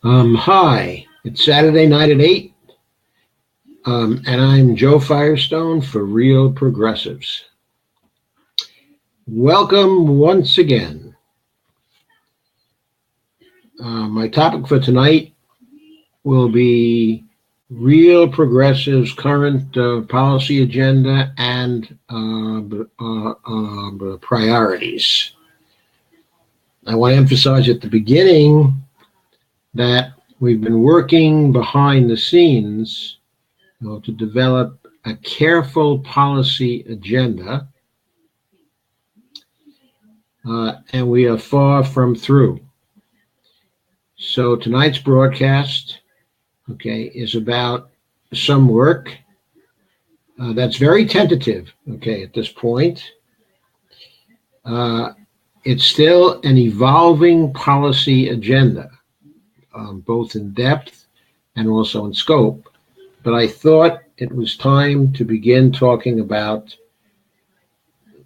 Hi, it's Saturday night at 8, and I'm Joe Firestone for Real Progressives. Welcome once again. My topic for tonight will be Real Progressives' current policy agenda and priorities. I want to emphasize at the beginning that we've been working behind the scenes to develop a careful policy agenda, and we are far from through. So tonight's broadcast, is about some work that's very tentative, at this point. It's still an evolving policy agenda, both in depth and also in scope. But I thought it was time to begin talking about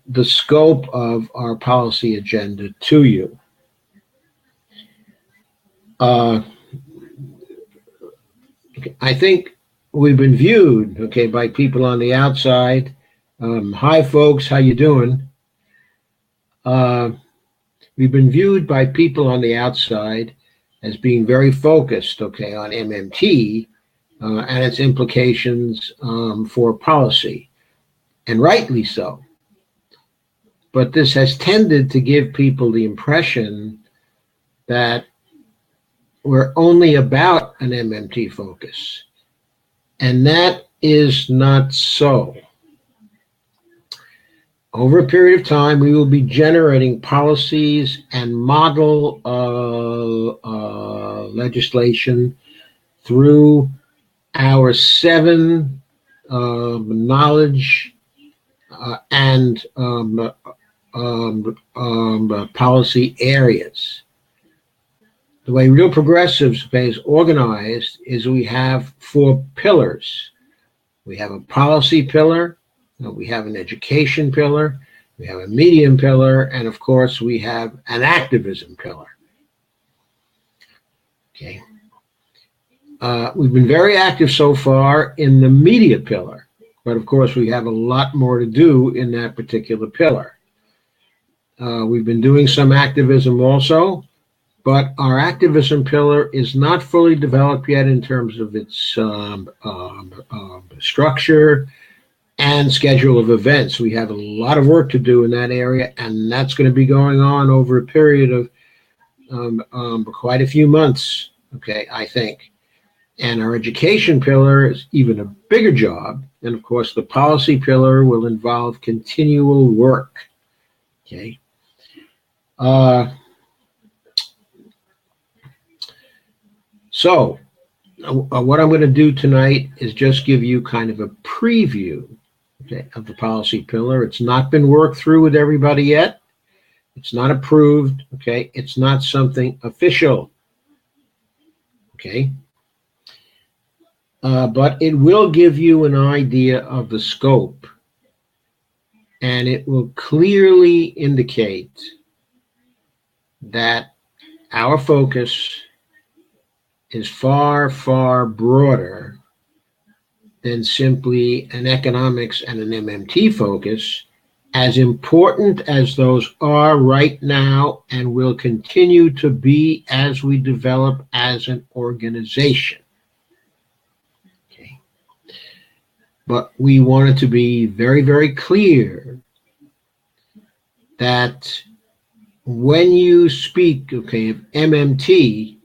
the scope of our policy agenda to you. I think we've been viewed, by people on the outside. Hi, folks, how you doing? We've been viewed by people on the outside as being very focused, on MMT and its implications for policy, and rightly so. But this has tended to give people the impression that we're only about an MMT focus, and that is not so. Over a period of time, we will be generating policies and model legislation through our 7 knowledge and policy areas. The way Real Progressives is organized is we have 4 pillars. We have a policy pillar, we have an education pillar, we have a medium pillar, and of course we have an activism pillar. We've been very active so far in the media pillar, but of course we have a lot more to do in that particular pillar. We've been doing some activism also, but our activism pillar is not fully developed yet in terms of its structure and schedule of events. We have a lot of work to do in that area, and that's going to be going on over a period of quite a few months, I think. And our education pillar is even a bigger job, and of course the policy pillar will involve continual work, So what I'm going to do tonight is just give you kind of a preview, of the policy pillar. It's not been worked through with everybody yet. It's not approved, It's not something official, but it will give you an idea of the scope, and it will clearly indicate that our focus is far, far broader than simply an economics and an MMT focus, as important as those are right now and will continue to be as we develop as an organization. But we wanted to be very, very clear that when you speak, of MMT,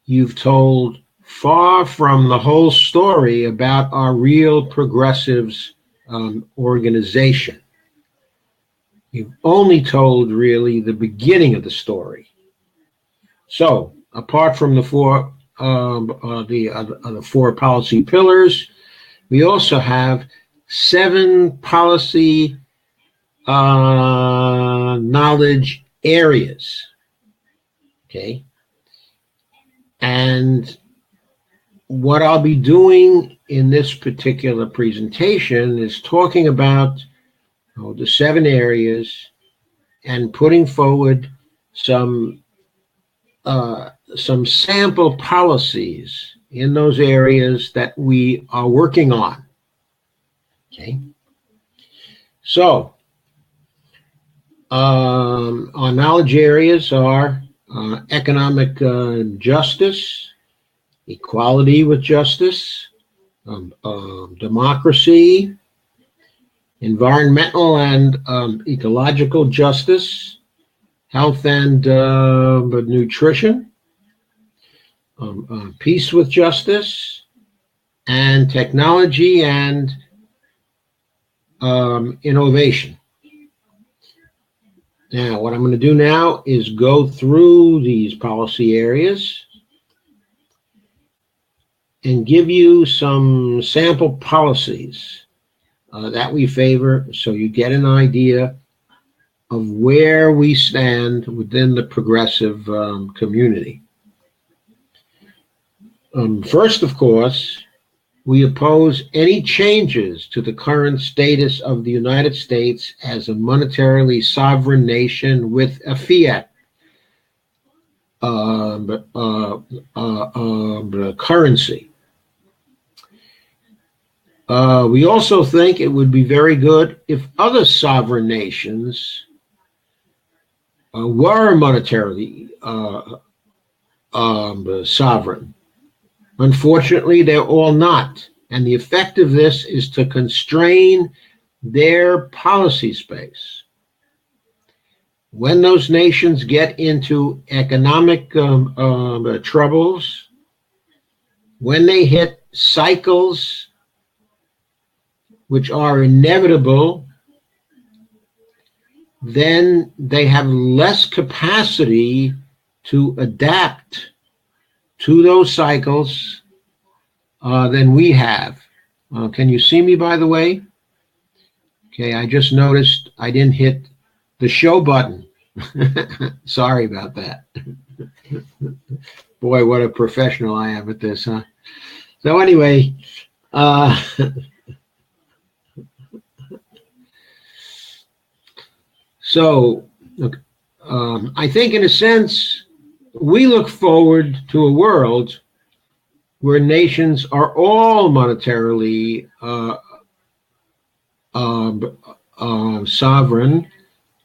you've told far from the whole story about our Real Progressives organization. You've only told really the beginning of the story. So, apart from the 4 policy pillars, we also have 7 policy knowledge areas. And what I'll be doing in this particular presentation is talking about the 7 areas and putting forward some some sample policies in those areas that we are working on. Okay. So, our knowledge areas are economic justice, equality with justice, democracy, environmental and ecological justice, health and nutrition, peace with justice, and technology and innovation. Now, what I'm going to do now is go through these policy areas and give you some sample policies that we favor so you get an idea of where we stand within the progressive community. First, of course, we oppose any changes to the current status of the United States as a monetarily sovereign nation with a fiat currency. We also think it would be very good if other sovereign nations were monetarily sovereign. Unfortunately, they're all not, and the effect of this is to constrain their policy space. When those nations get into economic troubles, when they hit cycles which are inevitable, then they have less capacity to adapt to those cycles than we have. Can you see me, by the way? Okay, I just noticed I didn't hit the show button. Sorry about that. Boy, what a professional I am at this, huh? So anyway, I think in a sense, we look forward to a world where nations are all monetarily sovereign,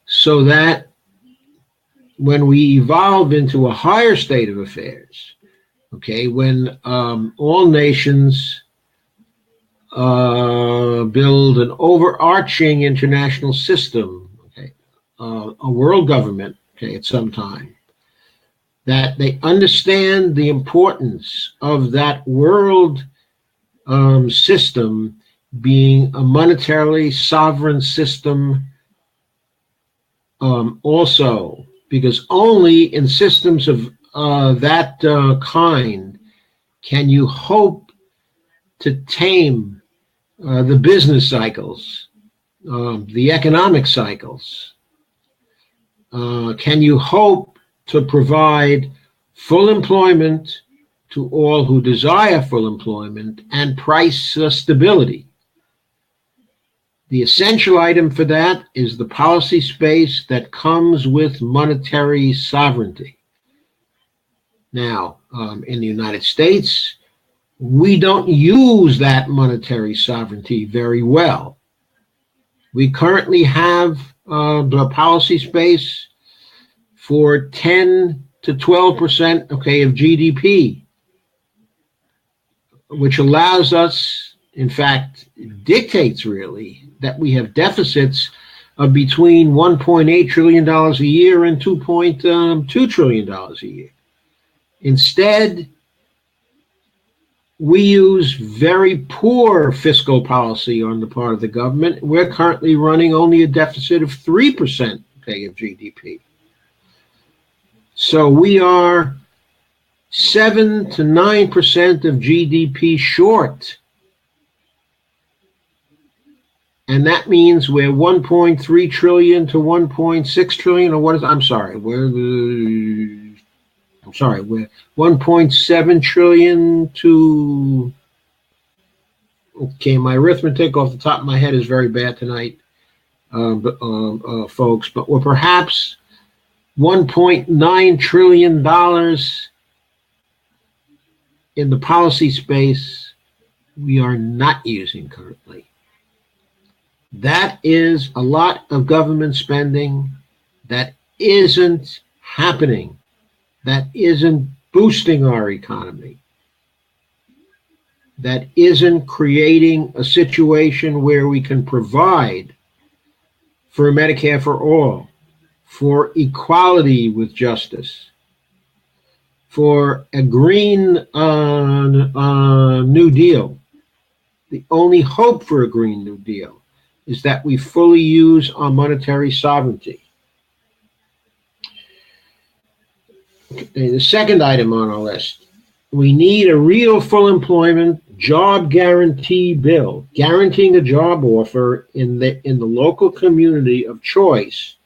so that when we evolve into a higher state of affairs, okay, when all nations build an overarching international system, okay, a world government, okay, at some time, that they understand the importance of that world system being a monetarily sovereign system also, because only in systems of that kind can you hope to tame the business cycles, the economic cycles. Can you hope to provide full employment to all who desire full employment and price stability? The essential item for that is the policy space that comes with monetary sovereignty. Now, in the United States, we don't use that monetary sovereignty very well. We currently have the policy space for 10 to 12%, okay, of GDP, which allows us, in fact, dictates really that we have deficits of between $1.8 trillion a year and $2.2 trillion a year. Instead, we use very poor fiscal policy on the part of the government. We're currently running only a deficit of 3%, okay, of GDP. So we are 7 to 9% of GDP short. And that means we're 1.3 trillion to 1.6 trillion, or what is, I'm sorry, we're 1.7 trillion to, okay, my arithmetic off the top of my head is very bad tonight, folks, but we're perhaps $1.9 trillion in the policy space we are not using currently. That is a lot of government spending that isn't happening, that isn't boosting our economy, that isn't creating a situation where we can provide for Medicare for all, for equality with justice, for a green New Deal. The only hope for a Green New Deal is that we fully use our monetary sovereignty. Okay, the second item on our list, we need a real full employment job guarantee bill, guaranteeing a job offer in the local community of choice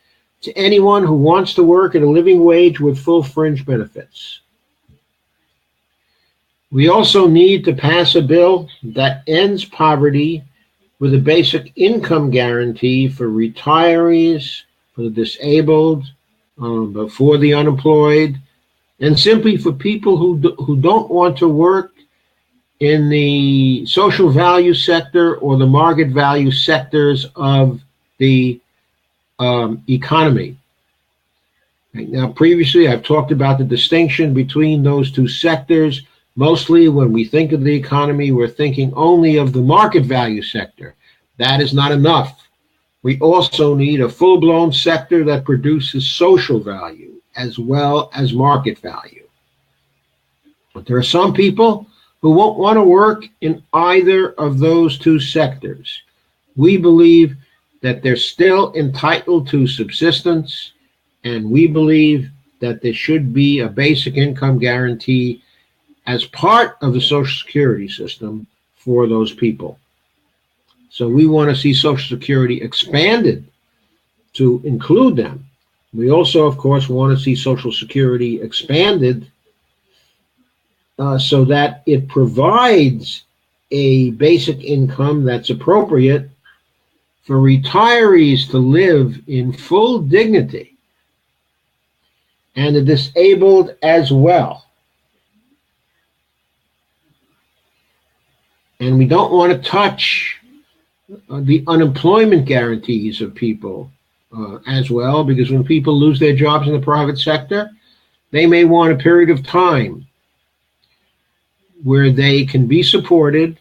to anyone who wants to work at a living wage with full fringe benefits. We also need to pass a bill that ends poverty with a basic income guarantee for retirees, for the disabled, for the unemployed, and simply for people who don't want to work in the social value sector or the market value sectors of the economy. Right. Now, previously, I've talked about the distinction between those two sectors. Mostly when we think of the economy, we're thinking only of the market value sector. That is not enough. We also need a full-blown sector that produces social value as well as market value. But there are some people who won't want to work in either of those two sectors. We believe that they're still entitled to subsistence, and we believe that there should be a basic income guarantee as part of the Social Security system for those people. So we want to see Social Security expanded to include them. We also, of course, want to see Social Security expanded so that it provides a basic income that's appropriate for retirees to live in full dignity, and the disabled as well. And we don't want to touch the unemployment guarantees of people as well, because when people lose their jobs in the private sector, they may want a period of time where they can be supported,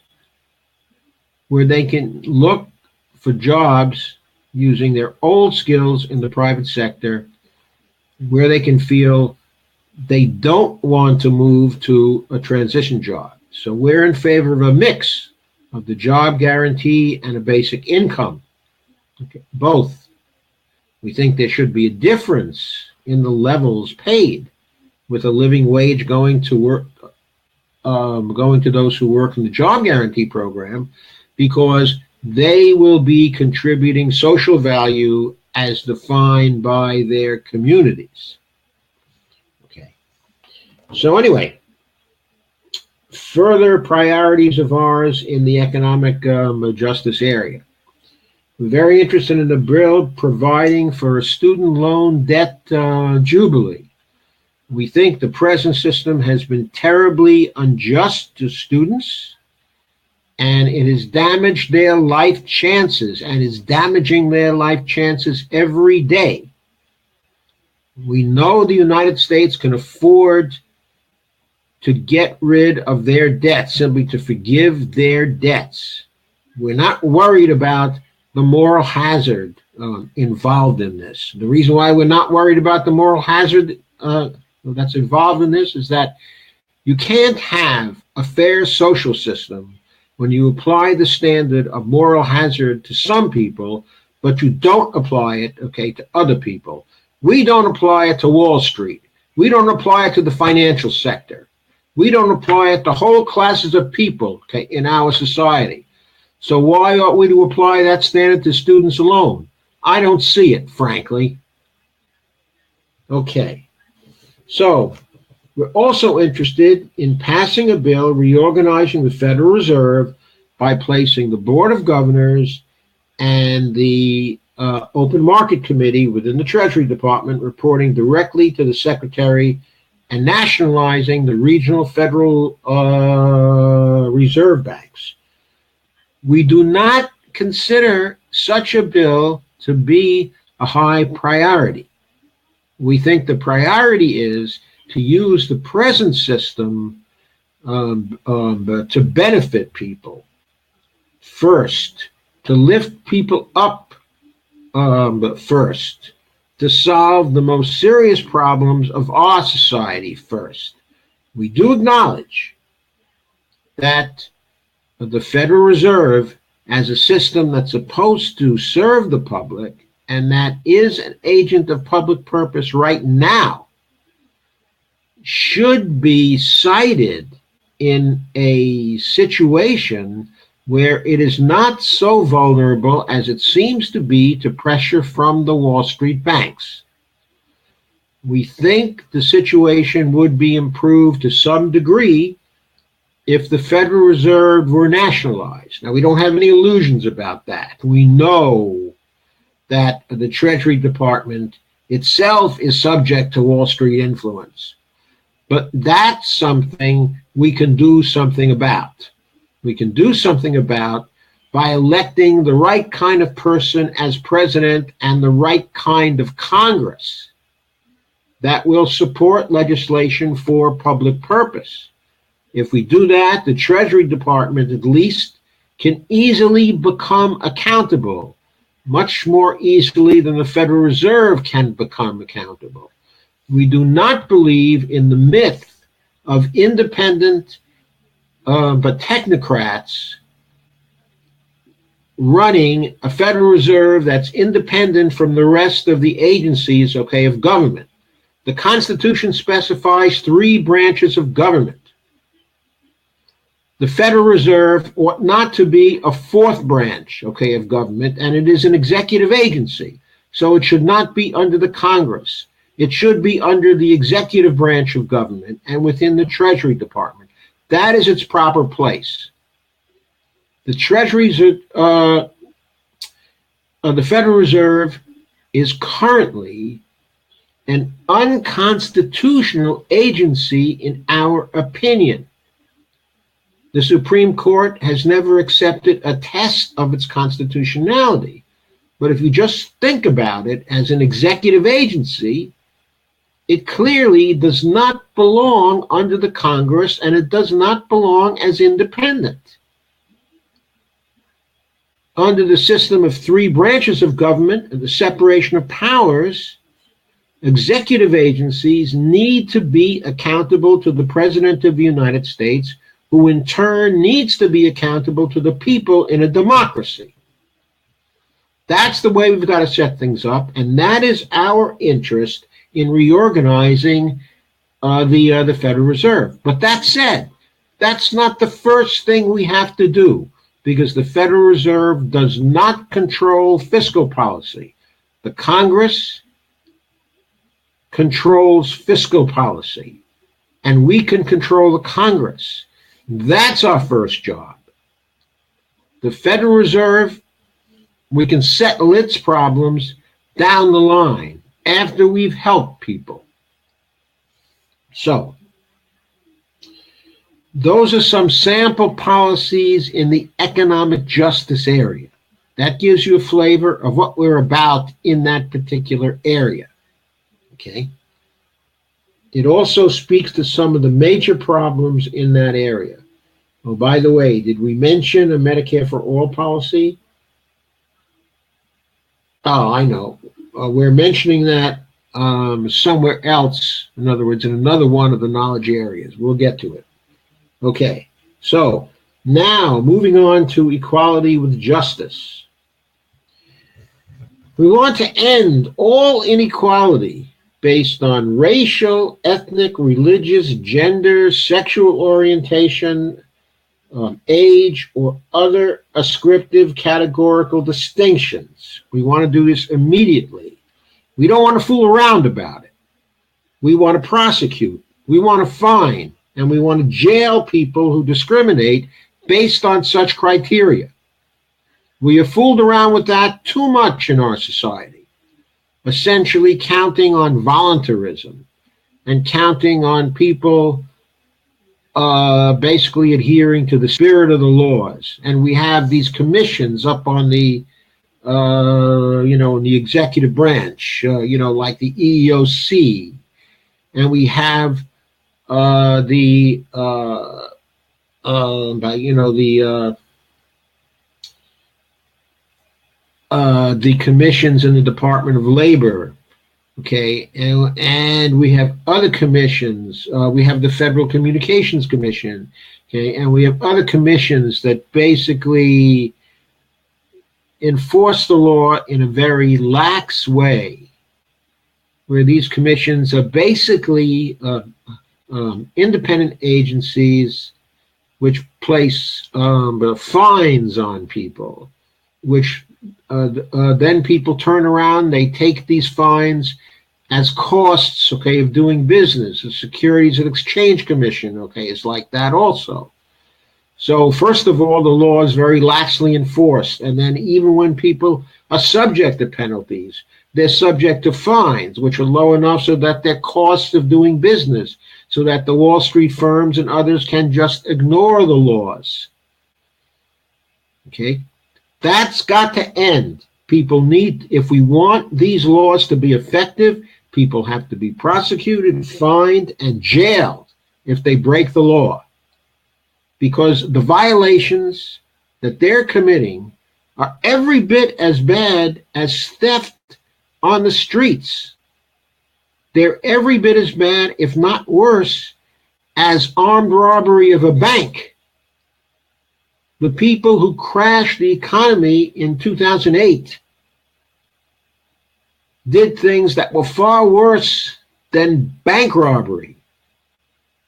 where they can look for jobs using their old skills in the private sector, where they can feel they don't want to move to a transition job. So we're in favor of a mix of the job guarantee and a basic income. Okay, both. We think there should be a difference in the levels paid, with a living wage going to work, going to those who work in the job guarantee program, because they will be contributing social value as defined by their communities. Okay. So anyway, further priorities of ours in the economic justice area. We're very interested in the bill providing for a student loan debt jubilee. We think the present system has been terribly unjust to students, and it has damaged their life chances and is damaging their life chances every day. We know the United States can afford to get rid of their debts, simply to forgive their debts. We're not worried about the moral hazard involved in this. The reason why we're not worried about the moral hazard that's involved in this is that you can't have a fair social system when you apply the standard of moral hazard to some people, but you don't apply it, okay, to other people. We don't apply it to Wall Street. We don't apply it to the financial sector. We don't apply it to whole classes of people, okay, in our society. So why ought we to apply that standard to students alone? I don't see it, frankly. Okay. So we're also interested in passing a bill reorganizing the Federal Reserve by placing the Board of Governors and the open market committee within the Treasury Department reporting directly to the Secretary and nationalizing the regional federal reserve banks. We do not consider such a bill to be a high priority. We think the priority is to use the present system to benefit people first, to lift people up first, to solve the most serious problems of our society first. We do acknowledge that the Federal Reserve, as a system that's supposed to serve the public and that is an agent of public purpose right now, should be cited in a situation where it is not so vulnerable as it seems to be to pressure from the Wall Street banks. We think the situation would be improved to some degree if the Federal Reserve were nationalized. Now, we don't have any illusions about that. We know that the Treasury Department itself is subject to Wall Street influence. But that's something we can do something about. We can do something about by electing the right kind of person as president and the right kind of Congress that will support legislation for public purpose. If we do that, the Treasury Department at least can easily become accountable, much more easily than the Federal Reserve can become accountable. We do not believe in the myth of independent but technocrats running a Federal Reserve that's independent from the rest of the agencies, of government. The Constitution specifies 3 branches of government. The Federal Reserve ought not to be a 4th branch, of government, and it is an executive agency. So it should not be under the Congress. It should be under the executive branch of government and within the Treasury Department. That is its proper place. The Federal Reserve is currently an unconstitutional agency in our opinion. The Supreme Court has never accepted a test of its constitutionality. But if you just think about it as an executive agency, it clearly does not belong under the Congress, and it does not belong as independent. Under the system of 3 branches of government and the separation of powers, executive agencies need to be accountable to the President of the United States, who in turn needs to be accountable to the people in a democracy. That's the way we've got to set things up, and that is our interest in reorganizing the Federal Reserve. But that said, that's not the first thing we have to do, because the Federal Reserve does not control fiscal policy. The Congress controls fiscal policy, and we can control the Congress. That's our first job. The Federal Reserve, we can settle its problems down the line after we've helped people. So, those are some sample policies in the economic justice area. That gives you a flavor of what we're about in that particular area. Okay? It also speaks to some of the major problems in that area. Oh, by the way, did we mention a Medicare for All policy? Oh, I know. We're mentioning that somewhere else. In other words, in another one of the knowledge areas. We'll get to it. Okay, so now moving on to equality with justice. We want to end all inequality based on racial, ethnic, religious, gender, sexual orientation, age, or other ascriptive categorical distinctions. We want to do this immediately. We don't want to fool around about it. We want to prosecute. We want to fine. And we want to jail people who discriminate based on such criteria. We have fooled around with that too much in our society, essentially counting on voluntarism and counting on people basically adhering to the spirit of the laws. And we have these commissions up on the, in the executive branch, like the EEOC, and we have the, the commissions in the Department of Labor. Okay, and we have other commissions. We have the Federal Communications Commission. Okay, and we have other commissions that basically enforce the law in a very lax way, where these commissions are basically independent agencies which place fines on people, which then people turn around, they take these fines as costs, okay, of doing business. The Securities and Exchange Commission, okay, is like that also. So first of all, the law is very laxly enforced. And then even when people are subject to penalties, they're subject to fines, which are low enough so that their costs of doing business, so that the Wall Street firms and others can just ignore the laws. Okay? That's got to end. People need, if we want these laws to be effective, people have to be prosecuted, fined, and jailed if they break the law. Because the violations that they're committing are every bit as bad as theft on the streets. They're every bit as bad, if not worse, as armed robbery of a bank. The people who crashed the economy in 2008 did things that were far worse than bank robbery.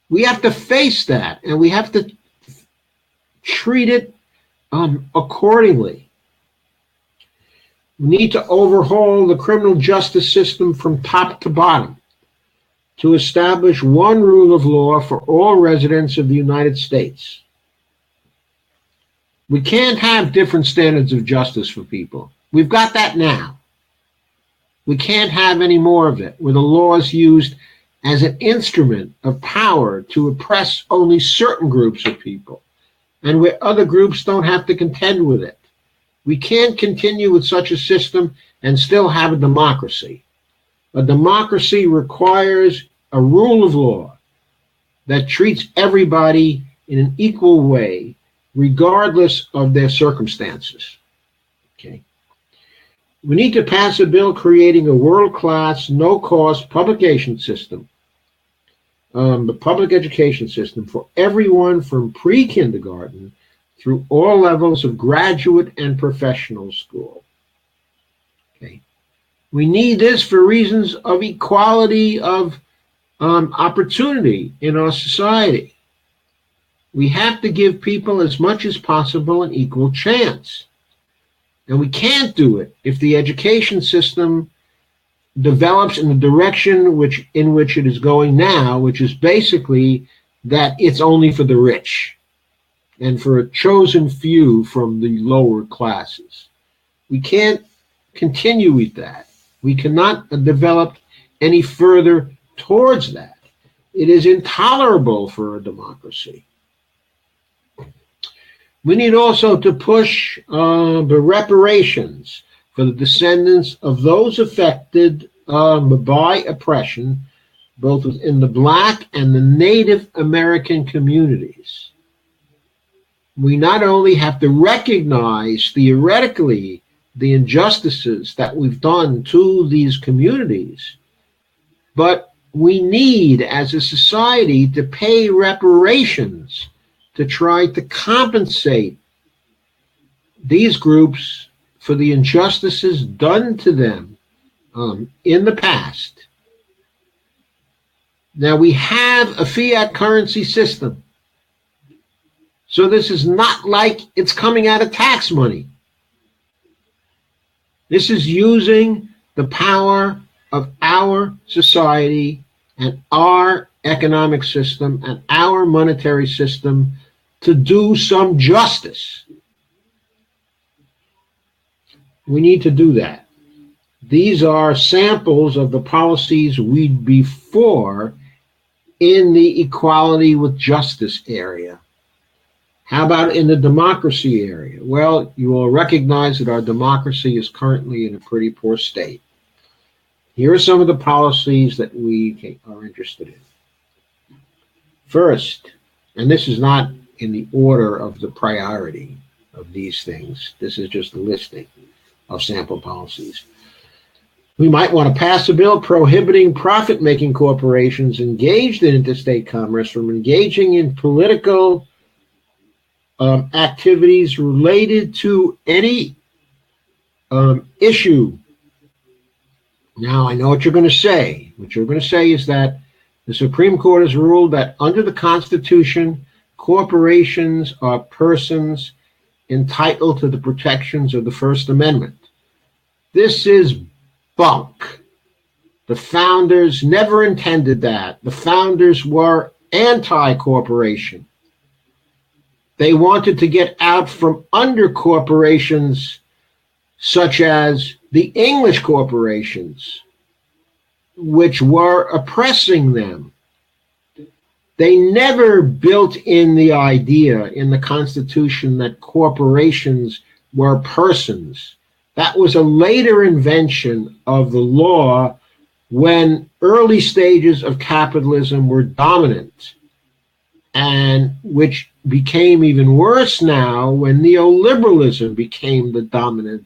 We have to face that, and we have to treat it accordingly. We need to overhaul the criminal justice system from top to bottom to establish one rule of law for all residents of the United States. We can't have different standards of justice for people. We've got that now. We can't have any more of it, where the law is used as an instrument of power to oppress only certain groups of people, and where other groups don't have to contend with it. We can't continue with such a system and still have a democracy. A democracy requires a rule of law that treats everybody in an equal way, regardless of their circumstances. Okay. We need to pass a bill creating a world-class, no-cost publication system, the public education system for everyone from pre-kindergarten through all levels of graduate and professional school. Okay. We need this for reasons of equality of opportunity in our society. We have to give people as much as possible an equal chance. And we can't do it if the education system develops in the direction in which it is going now, which is basically that it's only for the rich and for a chosen few from the lower classes. We can't continue with that. We cannot develop any further towards that. It is intolerable for a democracy. We need also to push the reparations for the descendants of those affected by oppression, both in the Black and the Native American communities. We not only have to recognize theoretically the injustices that we've done to these communities, but we need, as a society, to pay reparations to try to compensate these groups for the injustices done to them in the past. Now, we have a fiat currency system, so this is not like it's coming out of tax money. This is using the power of our society and our economic system and our monetary system to do some justice. We need to do that. These are samples of the policies we'd be for in the equality with justice area. How about in the democracy area? Well, you will recognize that our democracy is currently in a pretty poor state. Here are some of the policies that we are interested in. First, and this is not in the order of the priority of these things, this is just a listing of sample policies. We might want to pass a bill prohibiting profit-making corporations engaged in interstate commerce from engaging in political activities related to any issue. Now, I know what you're going to say. What you're going to say is that the Supreme Court has ruled that under the Constitution, corporations are persons entitled to the protections of the First Amendment. This is bunk. The founders never intended that. The founders were anti-corporation. They wanted to get out from under corporations such as the English corporations, which were oppressing them. They never built in the idea in the Constitution that corporations were persons. That was a later invention of the law when early stages of capitalism were dominant, and which became even worse now when neoliberalism became the dominant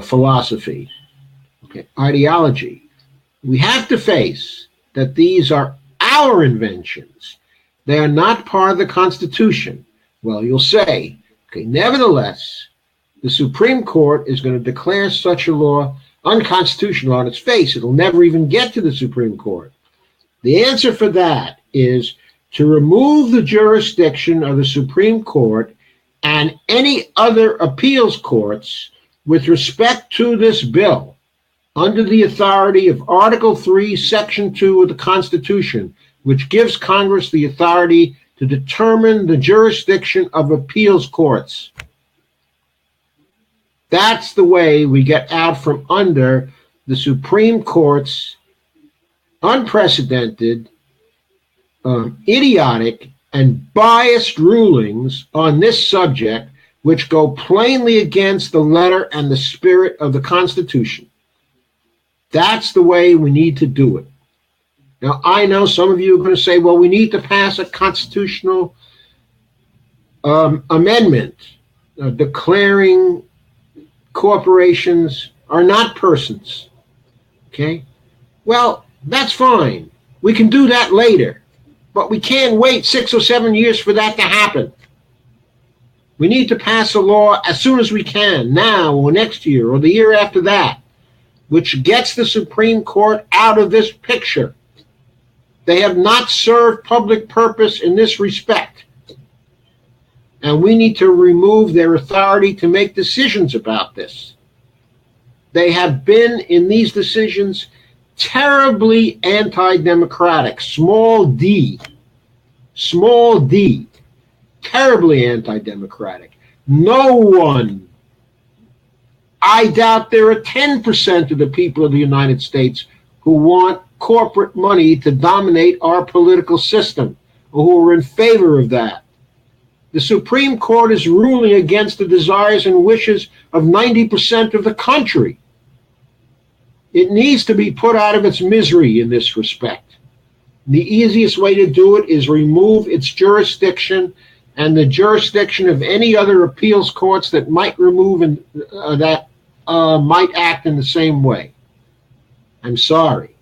philosophy, ideology. We have to face that these are our inventions. They are not part of the Constitution. Well, you'll say, nevertheless, the Supreme Court is going to declare such a law unconstitutional on its face. It'll never even get to the Supreme Court. The answer for that is to remove the jurisdiction of the Supreme Court and any other appeals courts with respect to this bill under the authority of Article 3, Section 2 of the Constitution, which gives Congress the authority to determine the jurisdiction of appeals courts. That's the way we get out from under the Supreme Court's unprecedented, idiotic, and biased rulings on this subject, which go plainly against the letter and the spirit of the Constitution. That's the way we need to do it. Now, I know some of you are going to say, well, we need to pass a constitutional amendment declaring corporations are not persons. Okay? Well, that's fine. We can do that later. But we can't wait 6 or 7 years for that to happen. We need to pass a law as soon as we can, now or next year or the year after that, which gets the Supreme Court out of this picture. They have not served public purpose in this respect. And we need to remove their authority to make decisions about this. They have been, in these decisions, terribly anti-democratic, small d, terribly anti-democratic. No one, I doubt there are 10% of the people of the United States who want corporate money to dominate our political system, or who are in favor of that. The Supreme Court is ruling against the desires and wishes of 90% of the country. It needs to be put out of its misery in this respect. The easiest way to do it is remove its jurisdiction and the jurisdiction of any other appeals courts that might might act in the same way. I'm sorry,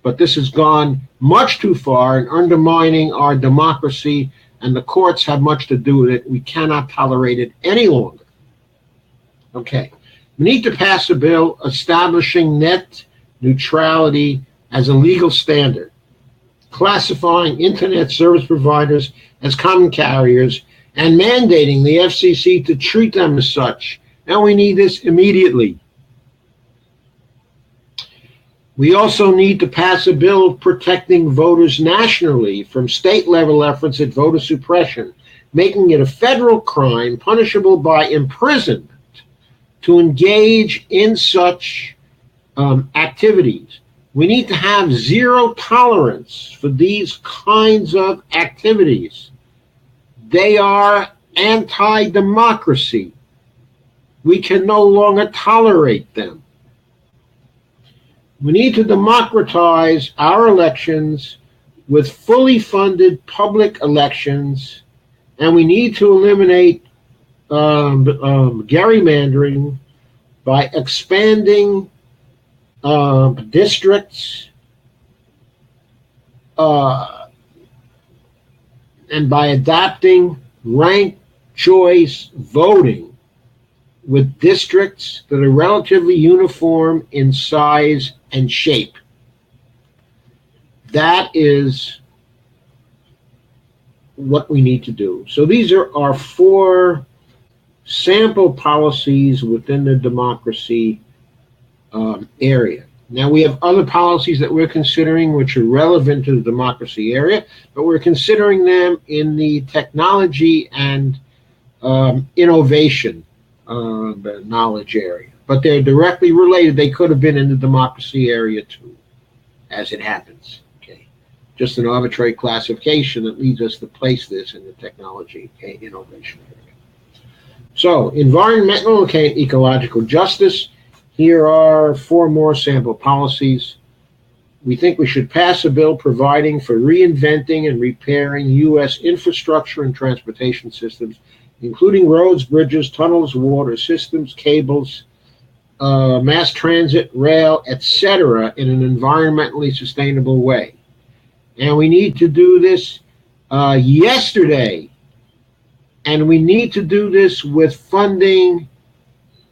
but this has gone much too far in undermining our democracy, and the courts have much to do with it. We cannot tolerate it any longer. Okay. We need to pass a bill establishing net neutrality as a legal standard, classifying internet service providers as common carriers, and mandating the FCC to treat them as such. And we need this immediately. We also need to pass a bill protecting voters nationally from state-level efforts at voter suppression, making it a federal crime punishable by imprisonment to engage in such activities. We need to have zero tolerance for these kinds of activities. They are anti-democracy. We can no longer tolerate them. We need to democratize our elections with fully funded public elections, and we need to eliminate gerrymandering by expanding districts and by adopting ranked choice voting with districts that are relatively uniform in size and shape. That is what we need to do. So these are our 4 sample policies within the democracy area. Now, we have other policies that we're considering which are relevant to the democracy area, but we're considering them in the technology and innovation knowledge area. But they're directly related. They could have been in the democracy area too, as it happens. Okay, just an arbitrary classification that leads us to place this in the technology innovation area. So, environmental ecological justice. Here are 4 more sample policies. We think we should pass a bill providing for reinventing and repairing U.S. infrastructure and transportation systems, including roads, bridges, tunnels, water systems, cables, mass transit, rail, etc., in an environmentally sustainable way. And we need to do this yesterday. And we need to do this with funding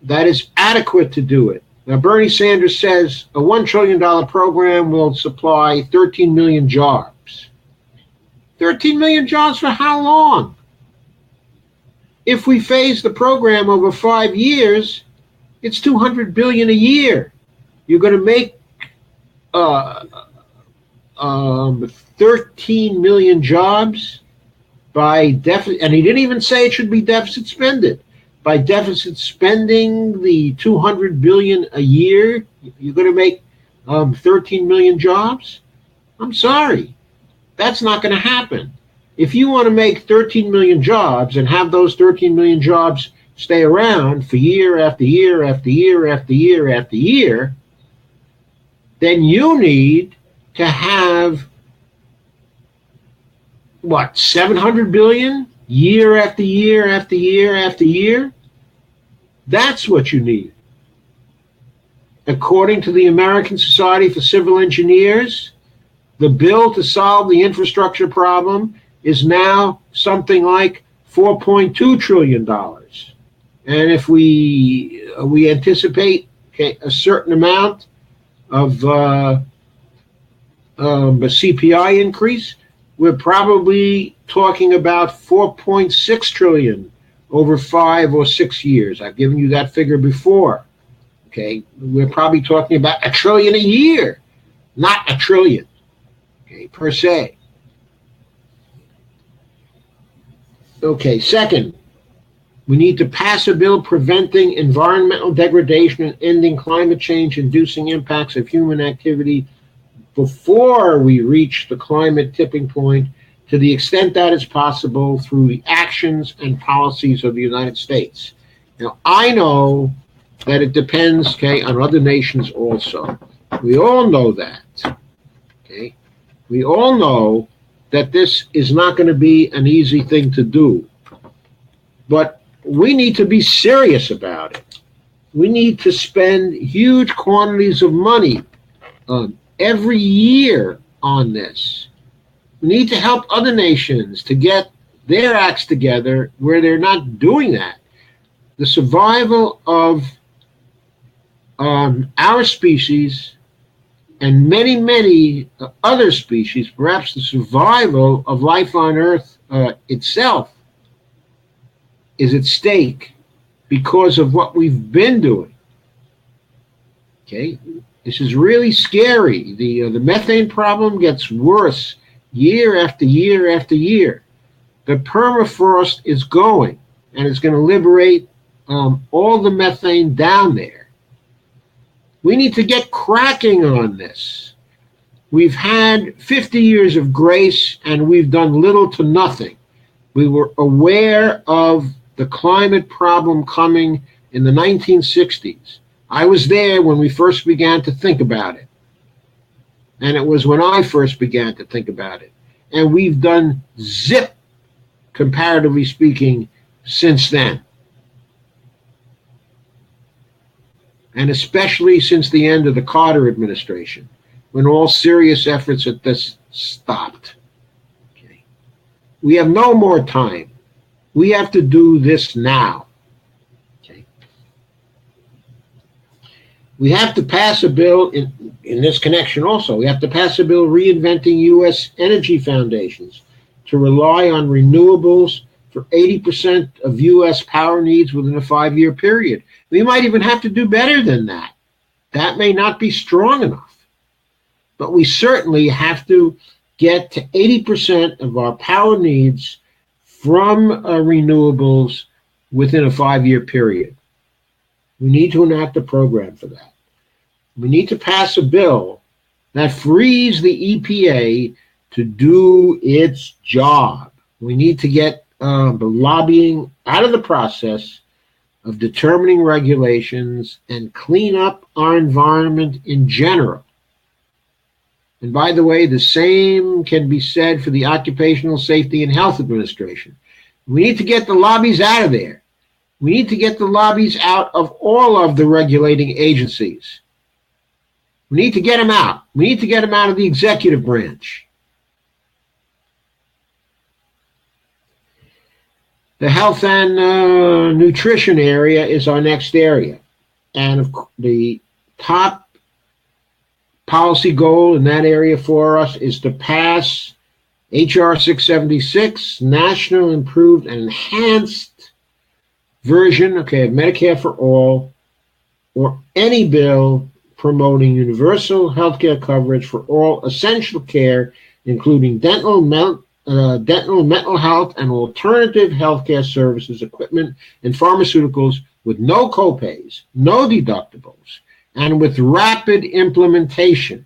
that is adequate to do it. Now, Bernie Sanders says a $1 trillion program will supply 13 million jobs. 13 million jobs for how long? If we phase the program over 5 years, it's $200 billion a year. You're going to make 13 million jobs by deficit, and he didn't even say it should be deficit spended. By deficit spending the $200 billion a year, you're going to make 13 million jobs? I'm sorry, that's not going to happen. If you want to make 13 million jobs and have those 13 million jobs stay around for year after year after year after year after year, then you need to have, what, 700 billion year after year after year after year? That's what you need. According to the American Society for Civil Engineers, the bill to solve the infrastructure problem is now something like $4.2 trillion. And if we anticipate a certain amount of a CPI increase, we're probably talking about 4.6 trillion over 5 or 6 years. I've given you that figure before. Okay, we're probably talking about $1 trillion a year, not $1 trillion, okay, per se. Okay, second, we need to pass a bill preventing environmental degradation and ending climate change-inducing impacts of human activity before we reach the climate tipping point, to the extent that is possible through the actions and policies of the United States. Now, I know that it depends, okay, on other nations also. We all know that, okay? We all know that this is not going to be an easy thing to do. But we need to be serious about it. We need to spend huge quantities of money every year on this. We need to help other nations to get their acts together where they're not doing that. The survival of our species and many, many other species, perhaps the survival of life on Earth itself, is at stake because of what we've been doing. Okay, this is really scary. The methane problem gets worse year after year after year. The permafrost is going, and it's going to liberate all the methane down there. We need to get cracking on this. We've had 50 years of grace, and we've done little to nothing. We were aware of the climate problem coming in the 1960s. I was there when we first began to think about it. And it was when I first began to think about it. And we've done zip, comparatively speaking, since then. And especially since the end of the Carter administration, when all serious efforts at this stopped. Okay. We have no more time. We have to do this now. Okay. We have to pass a bill in this connection also. We have to pass a bill reinventing U.S. energy foundations to rely on renewables for 80% of U.S. power needs within a 5-year period. We might even have to do better than that. That may not be strong enough. But we certainly have to get to 80% of our power needs from renewables within a 5-year period. We need to enact a program for that. We need to pass a bill that frees the EPA to do its job. We need to get the lobbying out of the process of determining regulations and clean up our environment in general. And by the way, the same can be said for the Occupational Safety and Health Administration. We need to get the lobbies out of there. We need to get the lobbies out of all of the regulating agencies. We need to get them out. We need to get them out of the executive branch. The health and nutrition area is our next area. And the top policy goal in that area for us is to pass H.R. 676, National Improved and Enhanced Version, of Medicare for All, or any bill promoting universal healthcare coverage for all essential care, including dental, mental health, and alternative healthcare services, equipment, and pharmaceuticals with no copays, no deductibles, and with rapid implementation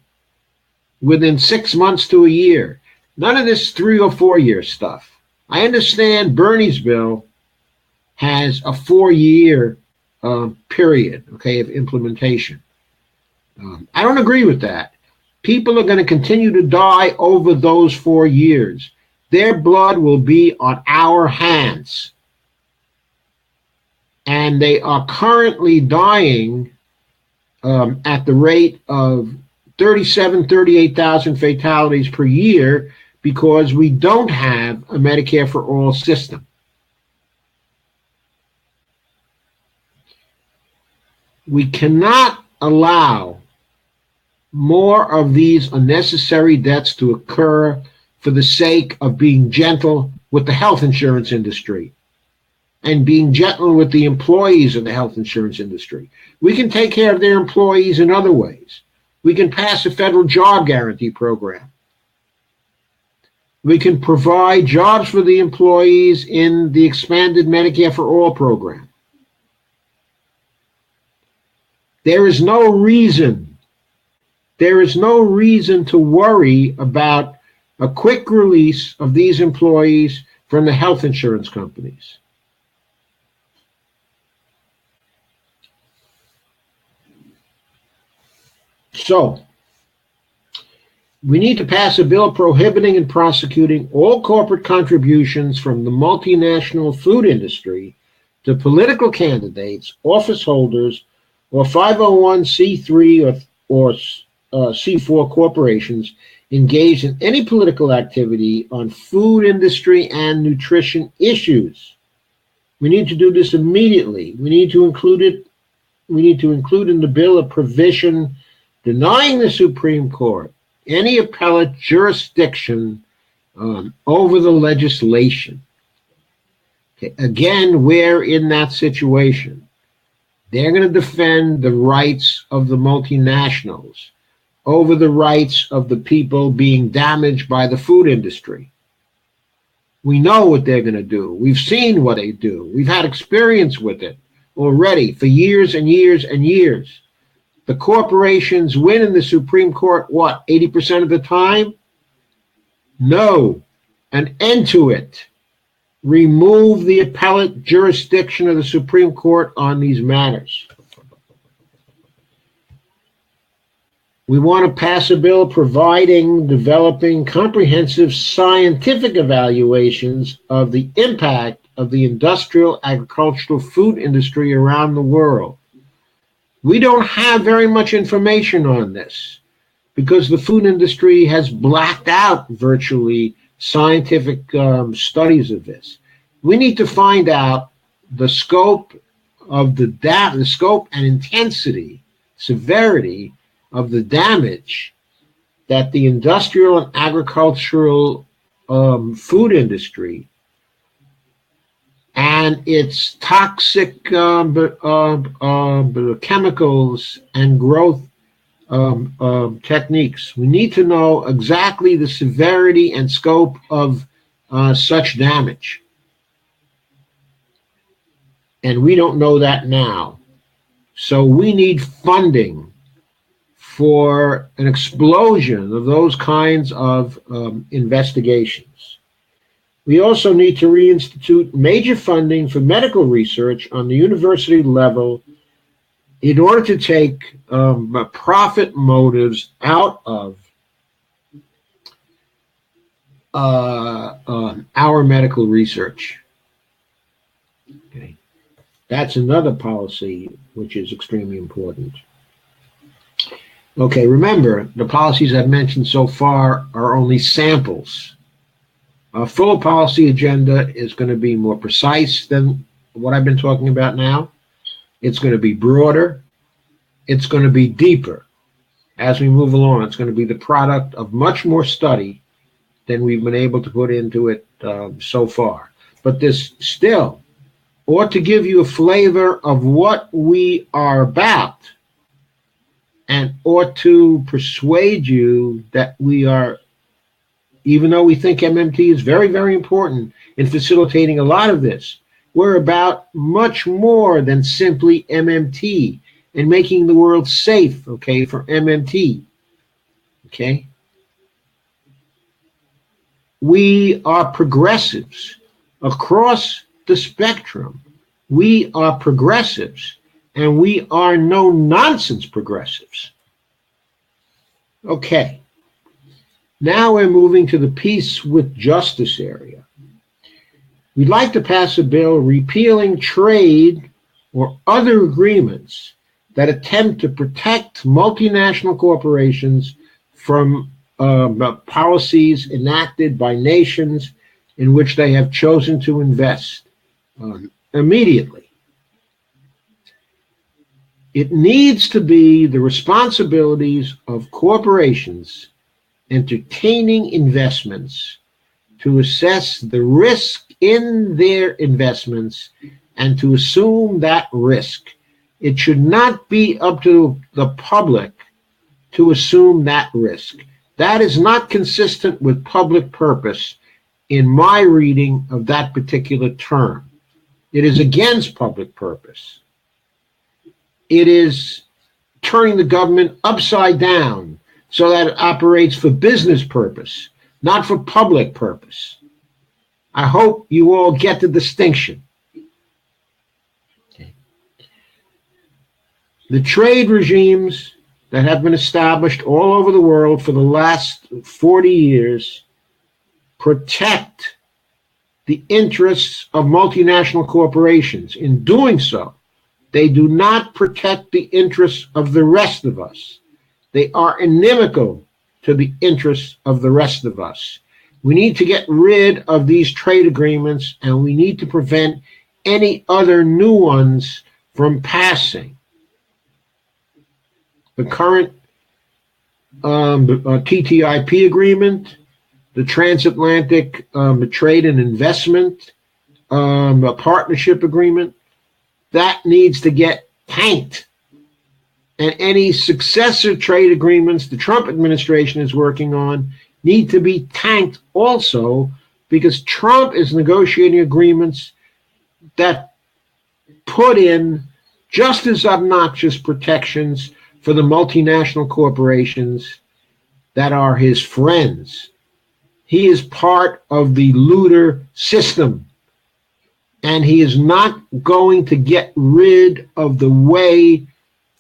within 6 months to a year. None of this 3 or 4 year stuff. I understand Bernie's bill has a 4-year period, of implementation. I don't agree with that. People are going to continue to die over those 4 years. Their blood will be on our hands. And they are currently dying at the rate of 38,000 fatalities per year because we don't have a Medicare for All system. We cannot allow more of these unnecessary deaths to occur for the sake of being gentle with the health insurance industry and being gentle with the employees of the health insurance industry. We can take care of their employees in other ways. We can pass a federal job guarantee program. We can provide jobs for the employees in the expanded Medicare for All program. There is no reason to worry about a quick release of these employees from the health insurance companies. So, we need to pass a bill prohibiting and prosecuting all corporate contributions from the multinational food industry to political candidates, office holders, or 501c3 or C4 corporations engaged in any political activity on food industry and nutrition issues. We need to do this immediately. We need to include in the bill a provision denying the Supreme Court any appellate jurisdiction over the legislation. Okay. Again, we're in that situation. They're going to defend the rights of the multinationals over the rights of the people being damaged by the food industry. We know what they're going to do. We've seen what they do. We've had experience with it already for years and years and years. The corporations win in the Supreme Court, what, 80% of the time? No. An end to it. Remove the appellate jurisdiction of the Supreme Court on these matters. We want to pass a bill developing comprehensive scientific evaluations of the impact of the industrial agricultural food industry around the world. We don't have very much information on this because the food industry has blacked out virtually scientific studies of this. We need to find out the scope of the scope and intensity, severity of the damage that the industrial and agricultural food industry and its toxic chemicals and growth techniques. We need to know exactly the severity and scope of such damage. And we don't know that now. So we need funding for an explosion of those kinds of investigations. We also need to reinstitute major funding for medical research on the university level in order to take profit motives out of our medical research. Okay. That's another policy which is extremely important. Okay, remember, the policies I've mentioned so far are only samples. A full policy agenda is going to be more precise than what I've been talking about now. It's going to be broader. It's going to be deeper. As we move along, it's going to be the product of much more study than we've been able to put into it so far. But this still ought to give you a flavor of what we are about and ought to persuade you that we are, even though we think MMT is very, very important in facilitating a lot of this, we're about much more than simply MMT and making the world safe, okay, for MMT, okay? We are progressives across the spectrum. We are progressives, and we are no-nonsense progressives. Okay, now we're moving to the peace with justice area. We'd like to pass a bill repealing trade or other agreements that attempt to protect multinational corporations from policies enacted by nations in which they have chosen to invest immediately. It needs to be the responsibilities of corporations entertaining investments to assess the risk in their investments and to assume that risk. It should not be up to the public to assume that risk. That is not consistent with public purpose in my reading of that particular term. It is against public purpose. It is turning the government upside down so that it operates for business purpose, not for public purpose. I hope you all get the distinction. Okay. The trade regimes that have been established all over the world for the last 40 years protect the interests of multinational corporations. In doing so, they do not protect the interests of the rest of us. They are inimical to the interests of the rest of us. We need to get rid of these trade agreements, and we need to prevent any other new ones from passing. The current TTIP agreement, the Transatlantic Trade and Investment Partnership Agreement, that needs to get tanked. And any successor trade agreements the Trump administration is working on need to be tanked also because Trump is negotiating agreements that put in just as obnoxious protections for the multinational corporations that are his friends. He is part of the looter system, and he is not going to get rid of the way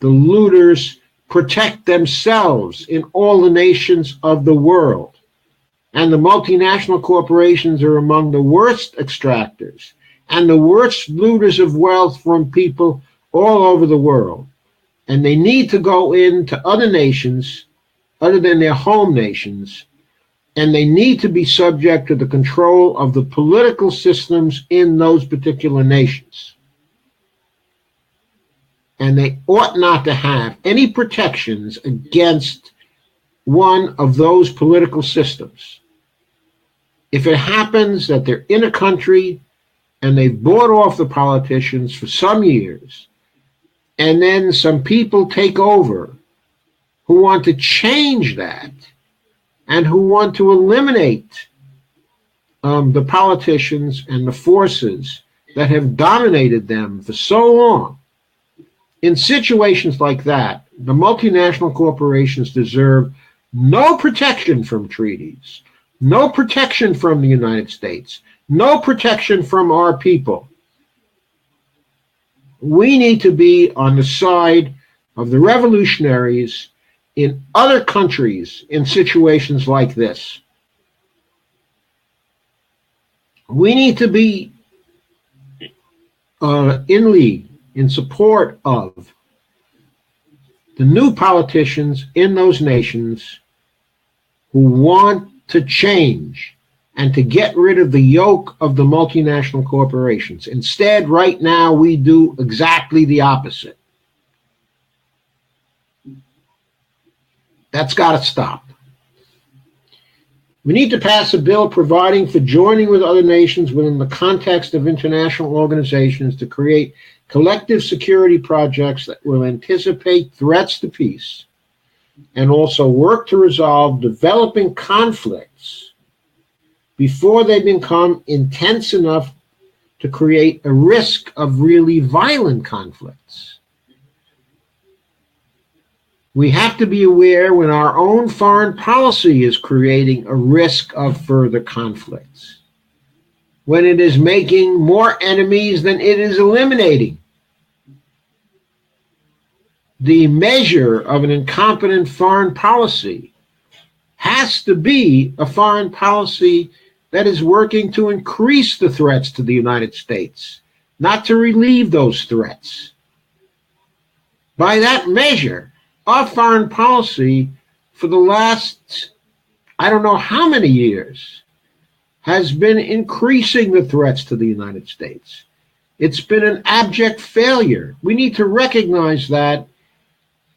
the looters protect themselves in all the nations of the world. And the multinational corporations are among the worst extractors and the worst looters of wealth from people all over the world. And they need to go into other nations other than their home nations, and they need to be subject to the control of the political systems in those particular nations. And they ought not to have any protections against one of those political systems. If it happens that they're in a country and they've bought off the politicians for some years, and then some people take over who want to change that and who want to eliminate the politicians and the forces that have dominated them for so long. In situations like that, the multinational corporations deserve no protection from treaties, no protection from the United States, no protection from our people. We need to be on the side of the revolutionaries in other countries in situations like this. We need to be in league, in support of the new politicians in those nations who want to change and to get rid of the yoke of the multinational corporations. Instead, right now, we do exactly the opposite. That's got to stop. We need to pass a bill providing for joining with other nations within the context of international organizations to create collective security projects that will anticipate threats to peace and also work to resolve developing conflicts before they become intense enough to create a risk of really violent conflicts. We have to be aware when our own foreign policy is creating a risk of further conflicts, when it is making more enemies than it is eliminating. The measure of an incompetent foreign policy has to be a foreign policy that is working to increase the threats to the United States, not to relieve those threats. By that measure, our foreign policy for the last, I don't know how many years, has been increasing the threats to the United States. It's been an abject failure. We need to recognize that,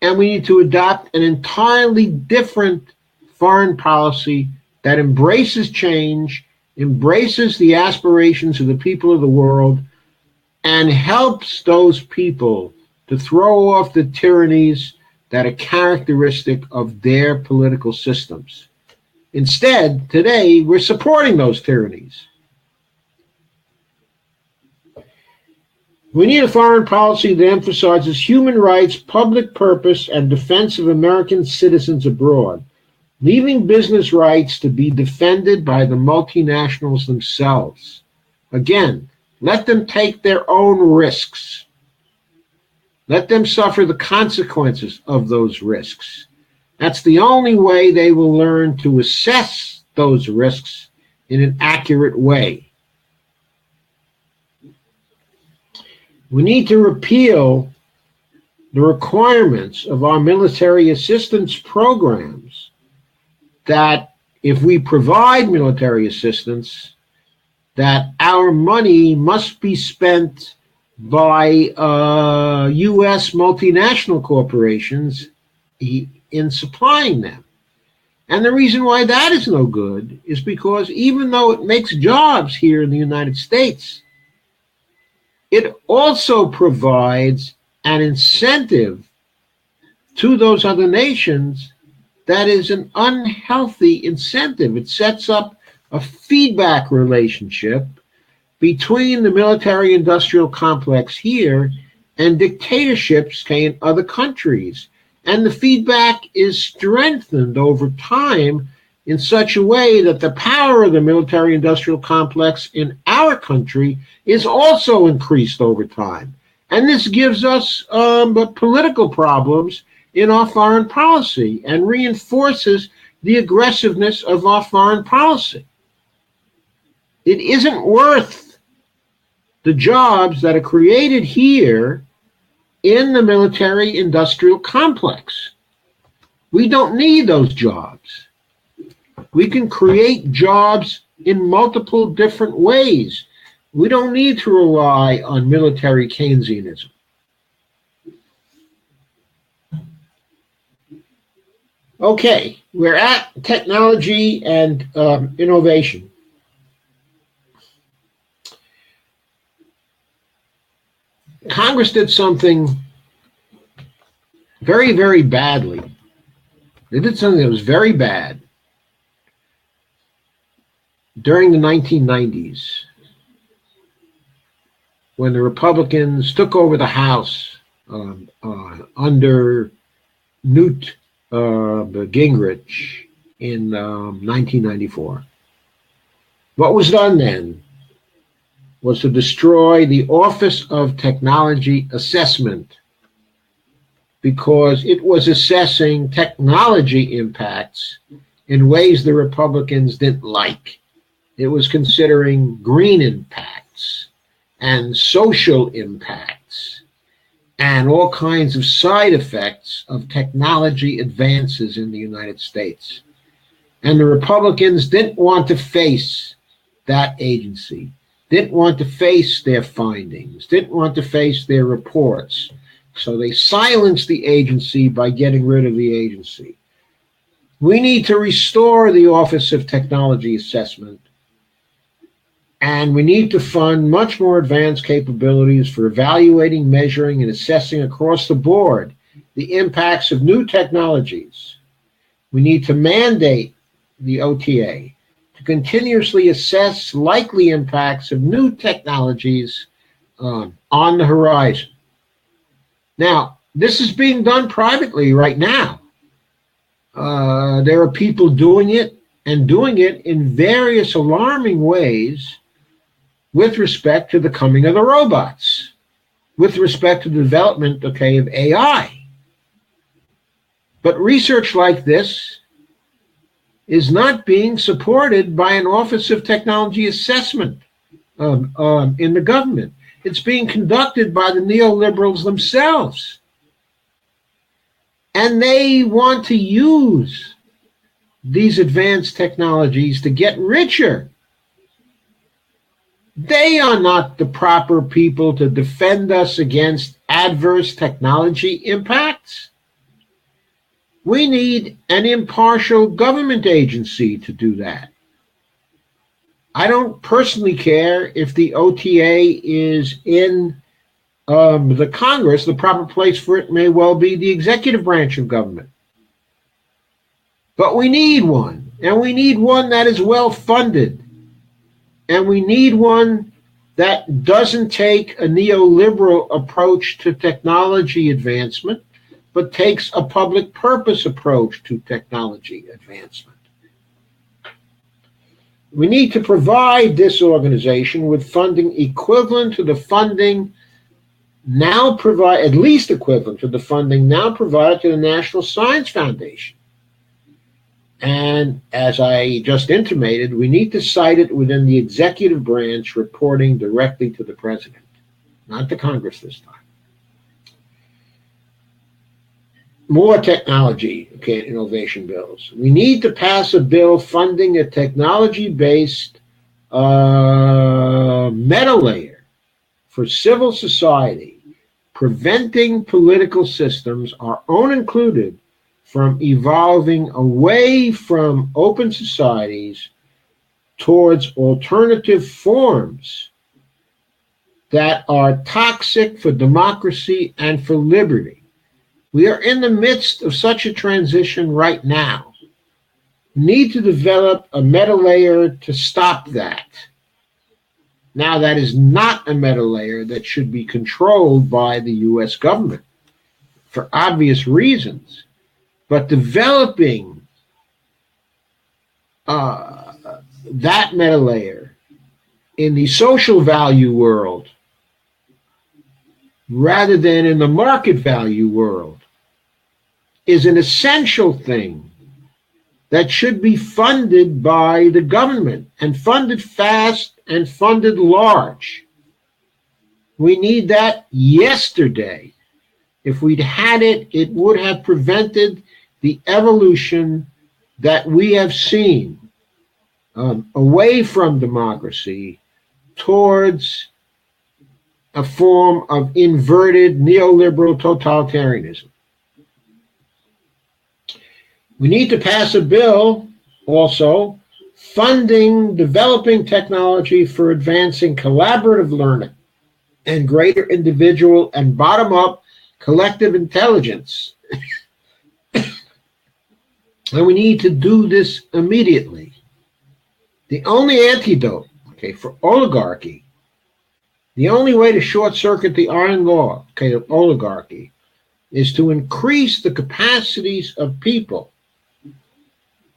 and we need to adopt an entirely different foreign policy that embraces change, embraces the aspirations of the people of the world, and helps those people to throw off the tyrannies that are characteristic of their political systems. Instead, today, we're supporting those tyrannies. We need a foreign policy that emphasizes human rights, public purpose, and defense of American citizens abroad, leaving business rights to be defended by the multinationals themselves. Again, let them take their own risks. Let them suffer the consequences of those risks. That's the only way they will learn to assess those risks in an accurate way. We need to repeal the requirements of our military assistance programs that if we provide military assistance, that our money must be spent by U.S. multinational corporations in supplying them. And the reason why that is no good is because even though it makes jobs here in the United States, it also provides an incentive to those other nations that is an unhealthy incentive. It sets up a feedback relationship between the military-industrial complex here and dictatorships in other countries. And the feedback is strengthened over time in such a way that the power of the military-industrial complex in our country is also increased over time. And this gives us political problems in our foreign policy and reinforces the aggressiveness of our foreign policy. It isn't worth the jobs that are created here in the military-industrial complex. We don't need those jobs. We can create jobs in multiple different ways. We don't need to rely on military Keynesianism. Okay, we're at technology and innovation. Congress did something very, very badly. They did something that was very bad during the 1990s when the Republicans took over the House under Newt Gingrich in 1994. What was done then was to destroy the Office of Technology Assessment because it was assessing technology impacts in ways the Republicans didn't like. It was considering green impacts and social impacts and all kinds of side effects of technology advances in the United States. And the Republicans didn't want to face that agency, didn't want to face their findings, didn't want to face their reports. So they silenced the agency by getting rid of the agency. We need to restore the Office of Technology Assessment, and we need to fund much more advanced capabilities for evaluating, measuring, and assessing across the board the impacts of new technologies. We need to mandate the OTA to continuously assess likely impacts of new technologies on the horizon. Now, this is being done privately right now. There are people doing it and doing it in various alarming ways with respect to the coming of the robots, with respect to the development, of AI. But research like this is not being supported by an Office of Technology Assessment in the government. It's being conducted by the neoliberals themselves. And they want to use these advanced technologies to get richer. They are not the proper people to defend us against adverse technology impacts. We need an impartial government agency to do that. I don't personally care if the OTA is in the Congress. The proper place for it may well be the executive branch of government. But we need one, and we need one that is well funded. And we need one that doesn't take a neoliberal approach to technology advancement, but takes a public purpose approach to technology advancement. We need to provide this organization with funding equivalent to the funding now provided, at least equivalent to the funding now provided to the National Science Foundation. And as I just intimated, we need to cite it within the executive branch reporting directly to the president, not to Congress this time. More technology, innovation bills. We need to pass a bill funding a technology-based meta layer for civil society, preventing political systems, our own included, from evolving away from open societies towards alternative forms that are toxic for democracy and for liberty. We are in the midst of such a transition right now. need to develop a meta layer to stop that. Now, that is not a meta layer that should be controlled by the US government for obvious reasons. But developing that meta layer in the social value world rather than in the market value world is an essential thing that should be funded by the government, and funded fast and funded large. We need that yesterday. If we'd had it, it would have prevented the evolution that we have seen away from democracy towards a form of inverted neoliberal totalitarianism. We need to pass a bill also funding developing technology for advancing collaborative learning and greater individual and bottom-up collective intelligence. And we need to do this immediately. The only antidote, for oligarchy, the only way to short-circuit the iron law, of oligarchy, is to increase the capacities of people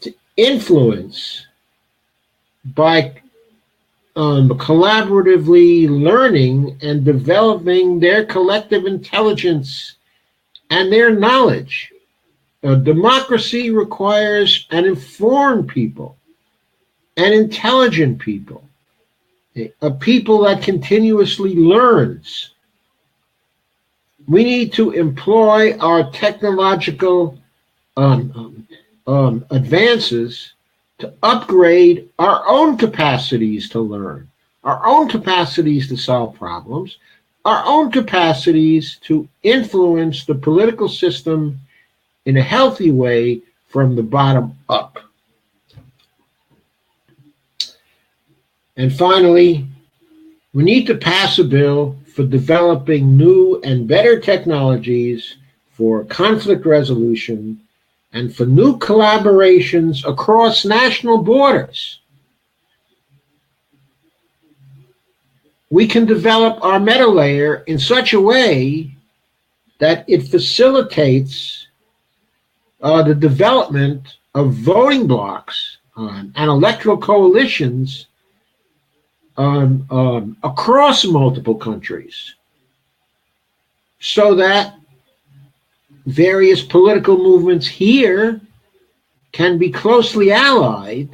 to influence by collaboratively learning and developing their collective intelligence and their knowledge. Democracy requires an informed people, an intelligent people, a people that continuously learns. We need to employ our technological advances to upgrade our own capacities to learn, our own capacities to solve problems, our own capacities to influence the political system in a healthy way from the bottom up. And finally, we need to pass a bill for developing new and better technologies for conflict resolution and for new collaborations across national borders. We can develop our meta layer in such a way that it facilitates the development of voting blocks and electoral coalitions across multiple countries, so that various political movements here can be closely allied,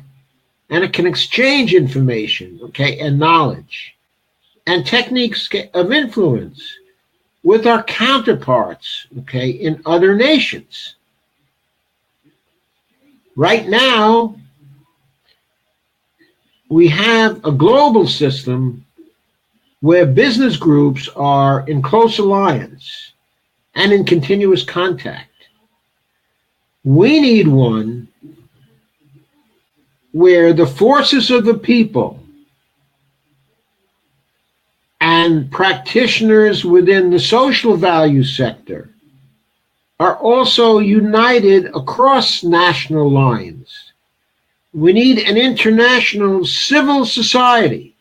and it can exchange information, and knowledge and techniques of influence with our counterparts, in other nations. Right now, we have a global system where business groups are in close alliance and in continuous contact. We need one where the forces of the people and practitioners within the social value sector are also united across national lines. We need an international civil society,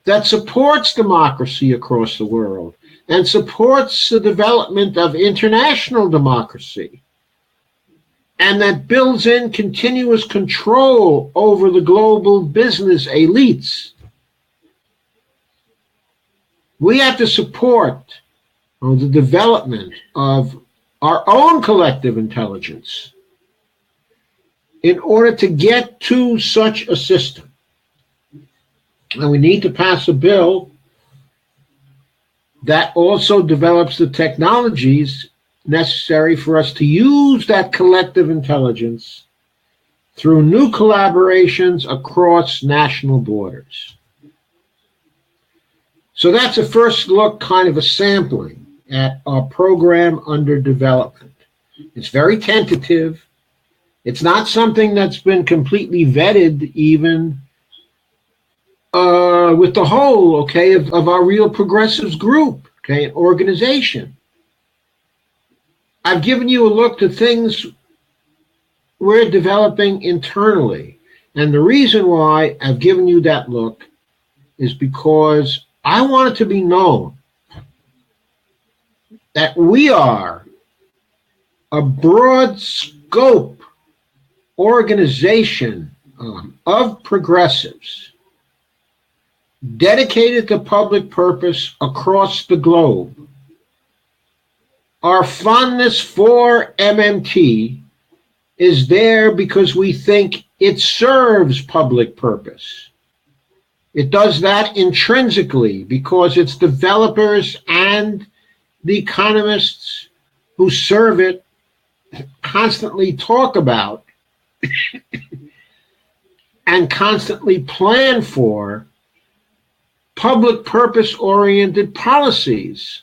that supports democracy across the world and supports the development of international democracy, and that builds in continuous control over the global business elites. We have to support the development of our own collective intelligence in order to get to such a system. And we need to pass a bill that also develops the technologies necessary for us to use that collective intelligence through new collaborations across national borders. So that's a first look, kind of a sampling at our program under development. It's very tentative. It's not something that's been completely vetted even with the whole, of our Real Progressives group, organization. I've given you a look to things we're developing internally. And the reason why I've given you that look is because I want it to be known that we are a broad scope organization of progressives dedicated to public purpose across the globe. Our fondness for MMT is there because we think it serves public purpose. It does that intrinsically because its developers and the economists who serve it constantly talk about and constantly plan for public purpose oriented policies.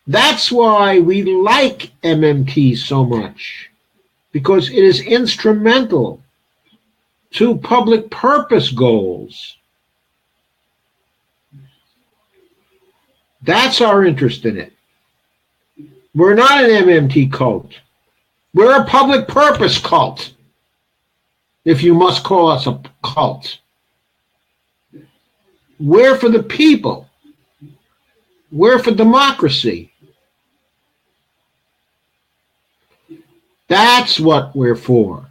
That's why we like MMT so much, because it is instrumental to public purpose goals. That's our interest in it. We're not an MMT cult. We're a public purpose cult, if you must call us a cult. We're for the people. We're for democracy. That's what we're for.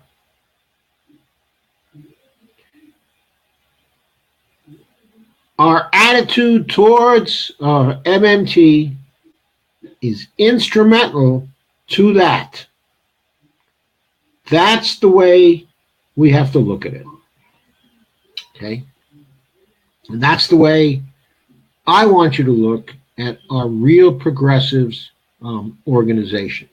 Our attitude towards MMT is instrumental to that. That's the way we have to look at it. Okay? And that's the way I want you to look at our Real Progressives organization.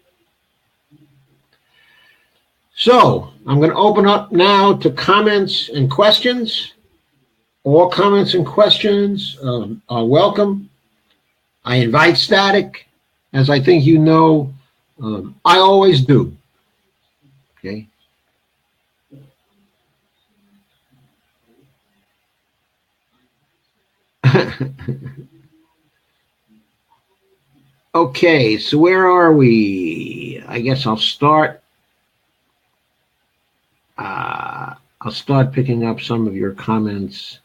So I'm going to open up now to comments and questions. All comments and questions are welcome. I invite static, as I think you know, I always do. Okay. Okay, so where are we? I guess I'll start. I'll start picking up some of your comments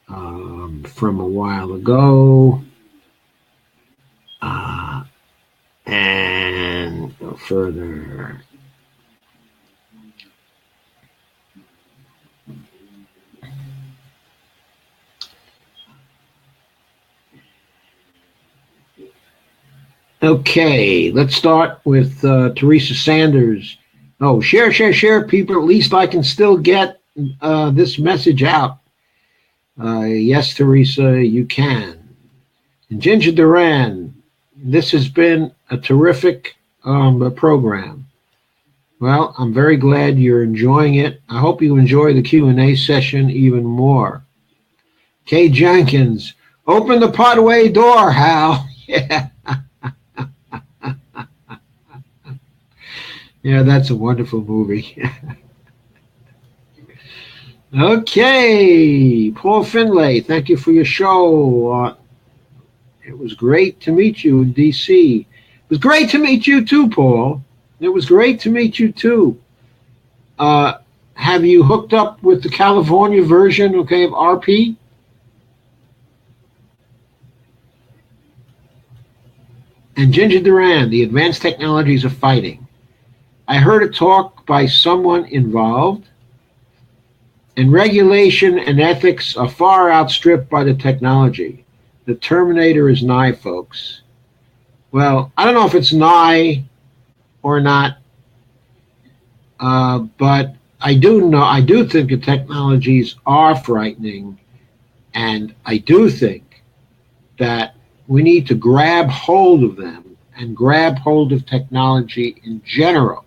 from a while ago, and go further. Okay, let's start with Teresa Sanders. Oh, share, people. At least I can still get this message out. Yes, Teresa, you can. And Ginger Duran, this has been a terrific program. Well, I'm very glad you're enjoying it. I hope you enjoy the Q&A session even more. Kay Jenkins, open the Podway door, Hal. Yeah. Yeah, that's a wonderful movie. Okay, Paul Finlay, thank you for your show. It was great to meet you in D.C. It was great to meet you too, Paul. It was great to meet you too. Have you hooked up with the California version, okay, of RP? And Ginger Duran, the advanced technologies of fighting. I heard a talk by someone involved, and regulation and ethics are far outstripped by the technology. The Terminator is nigh, folks. Well, I don't know if it's nigh or not, but I do think the technologies are frightening, and I do think that we need to grab hold of them and grab hold of technology in general.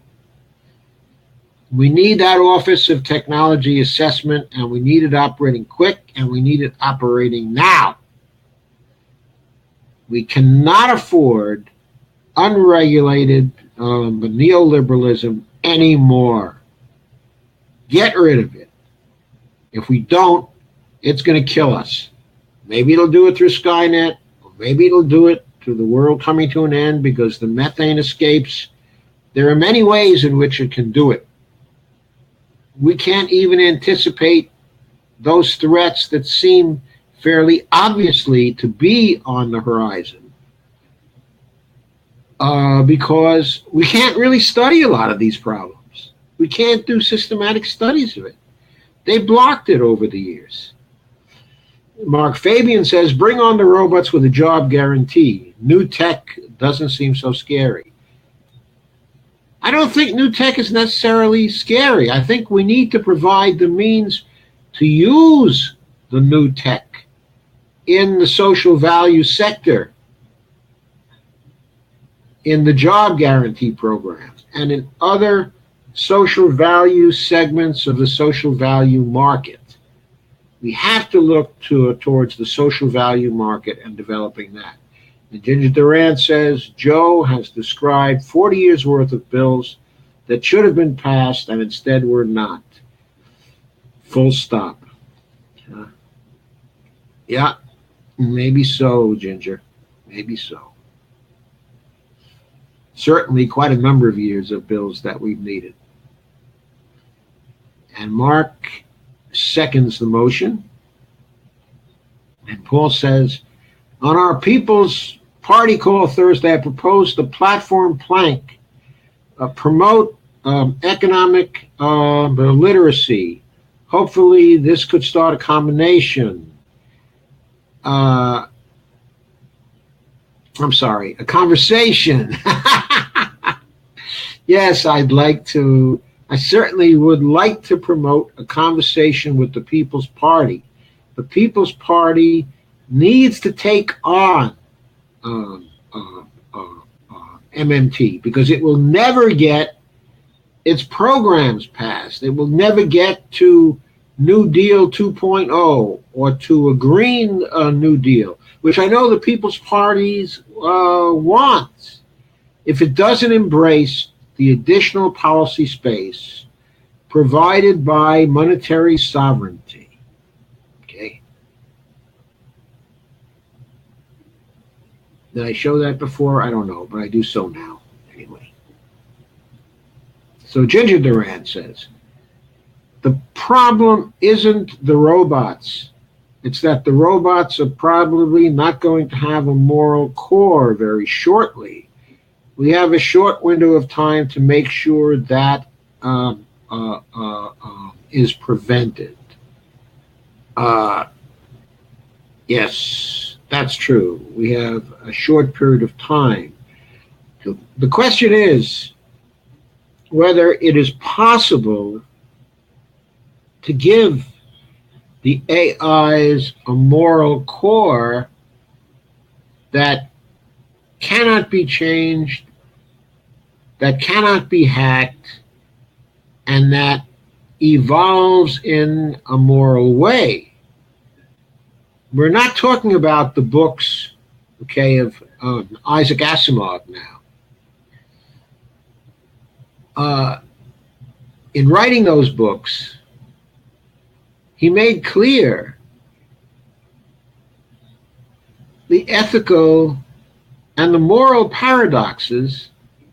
We need that Office of Technology Assessment, and we need it operating quick, and we need it operating now. We cannot afford unregulated neoliberalism anymore. Get rid of it. If we don't, it's going to kill us. Maybe it'll do it through Skynet, or maybe it'll do it to the world coming to an end because the methane escapes. There are many ways in which it can do it. We can't even anticipate those threats that seem fairly obviously to be on the horizon because we can't really study a lot of these problems. We can't do systematic studies of it. They blocked it over the years. Mark Fabian says, bring on the robots with a job guarantee. New tech doesn't seem so scary. I don't think new tech is necessarily scary. I think we need to provide the means to use the new tech in the social value sector, in the job guarantee program, and in other social value segments of the social value market. We have to look towards the social value market and developing that. And Ginger Durant says, Joe has described 40 years worth of bills that should have been passed and instead were not. Full stop. Yeah, maybe so, Ginger. Maybe so. Certainly quite a number of years of bills that we've needed. And Mark seconds the motion. And Paul says, on our People's Party call Thursday, I proposed the platform plank, promote economic literacy. Hopefully this could start a combination. A conversation. Yes, I certainly would like to promote a conversation with the People's Party. The People's Party needs to take on MMT because it will never get its programs passed. It will never get to New Deal 2.0 or to a Green New Deal, which I know the People's Parties wants. If it doesn't embrace the additional policy space provided by monetary sovereignty. Okay. Did I show that before? I don't know, but I do so now. Anyway. So Ginger Durant says, the problem isn't the robots. It's that the robots are probably not going to have a moral core very shortly. We have a short window of time to make sure that is prevented. Yes, that's true. We have a short period of time. The question is whether it is possible to give the AIs a moral core that cannot be changed, that cannot be hacked, and that evolves in a moral way. We're not talking about the books, okay, of Isaac Asimov now. In writing those books, he made clear the ethical and the moral paradoxes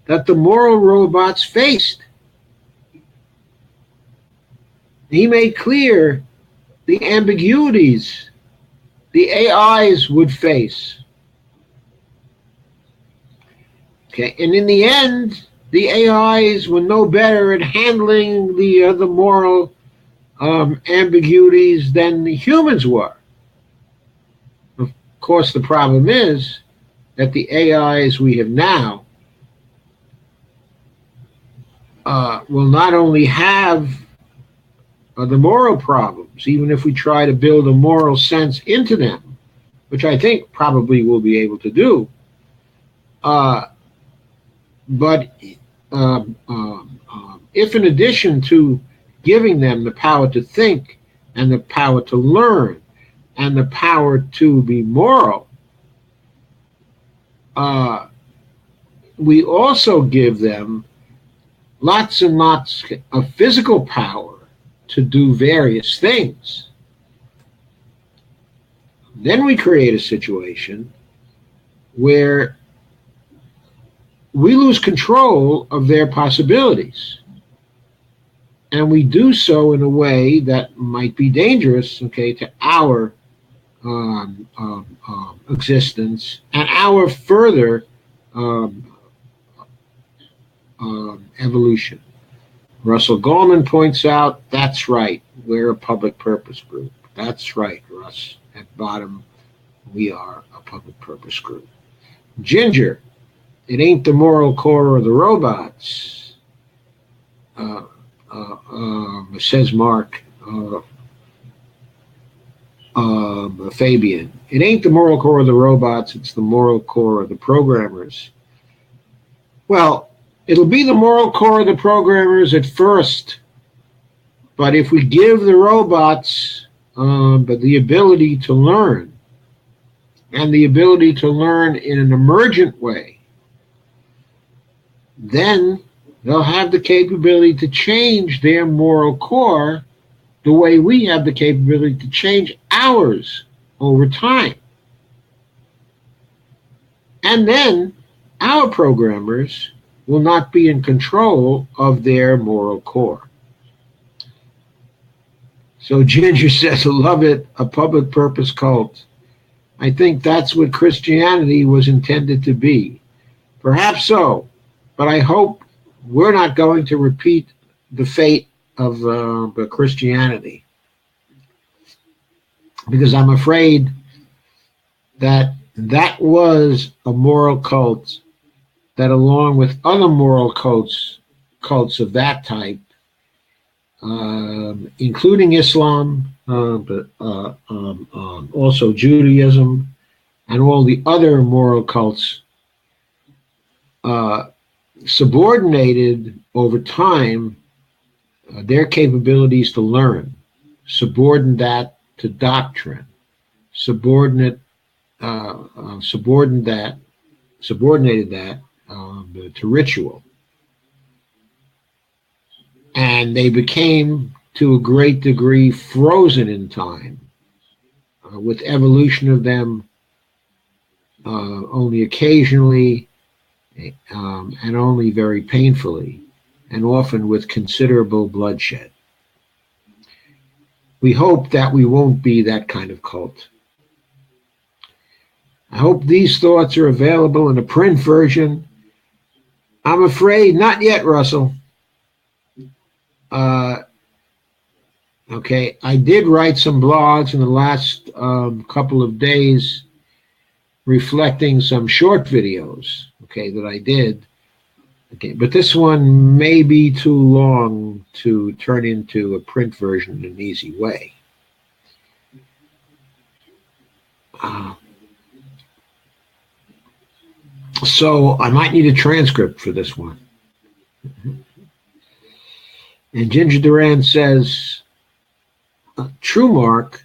that the moral robots faced. He made clear the ambiguities the AIs would face. Okay, and in the end, the AIs were no better at handling the moral ambiguities than the humans were. Of course, the problem is that the AIs we have now will not only have the moral problems, even if we try to build a moral sense into them, which I think probably we'll be able to do, but if in addition to giving them the power to think and the power to learn and the power to be moral, we also give them lots and lots of physical power to do various things. Then we create a situation where we lose control of their possibilities. And we do so in a way that might be dangerous, okay, to our existence and our further um, evolution. Russell Goldman points out that's right, we're a public purpose group. That's right, Russ. At bottom, we are a public purpose group. Ginger, it ain't the moral core of the robots, uh, says Mark Fabian. It ain't the moral core of the robots, it's the moral core of the programmers. Well, it'll be the moral core of the programmers at first, but if we give the robots but the ability to learn, and the ability to learn in an emergent way, then they'll have the capability to change their moral core the way we have the capability to change ours over time. And then our programmers will not be in control of their moral core. So Ginger says, love it, a public purpose cult. I think that's what Christianity was intended to be. Perhaps so, but I hope we're not going to repeat the fate of Christianity. Because I'm afraid that that was a moral cult that, along with other moral cults of that type, including Islam, but also Judaism, and all the other moral cults, subordinated over time their capabilities to learn, subordinate that to doctrine, subordinated that to ritual. And they became, to a great degree, frozen in time, with evolution of them only occasionally and only very painfully, and often with considerable bloodshed. We hope that we won't be that kind of cult. I hope these thoughts are available in a print version. I'm afraid not yet, Russell. Okay, I did write some blogs in the last couple of days reflecting some short videos, okay, that I did. Okay, but this one may be too long to turn into a print version in an easy way. So I might need a transcript for this one. And Ginger Duran says, true, Mark,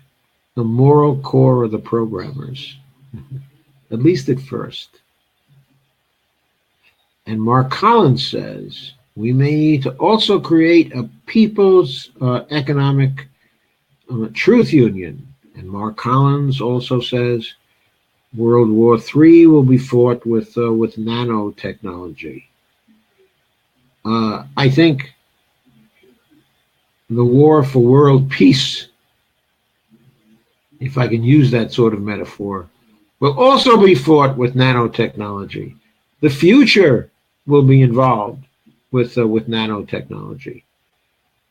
the moral core of the programmers, at least at first. And Mark Collins says, we may need to also create a people's economic truth union. And Mark Collins also says, World War III will be fought with nanotechnology. I think the war for world peace, if I can use that sort of metaphor, will also be fought with nanotechnology. The future will be involved with nanotechnology.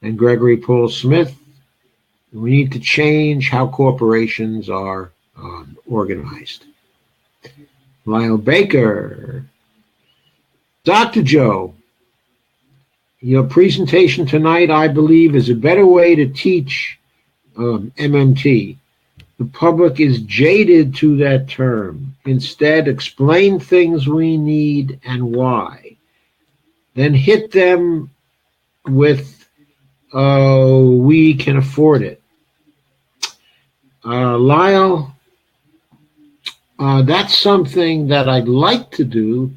And Gregory Paul Smith, we need to change how corporations are organized. Lyle Baker, Dr. Joe, your presentation tonight, I believe, is a better way to teach MMT. The public is jaded to that term. Instead, explain things we need and why. Then hit them with, we can afford it. Lyle, that's something that I'd like to do.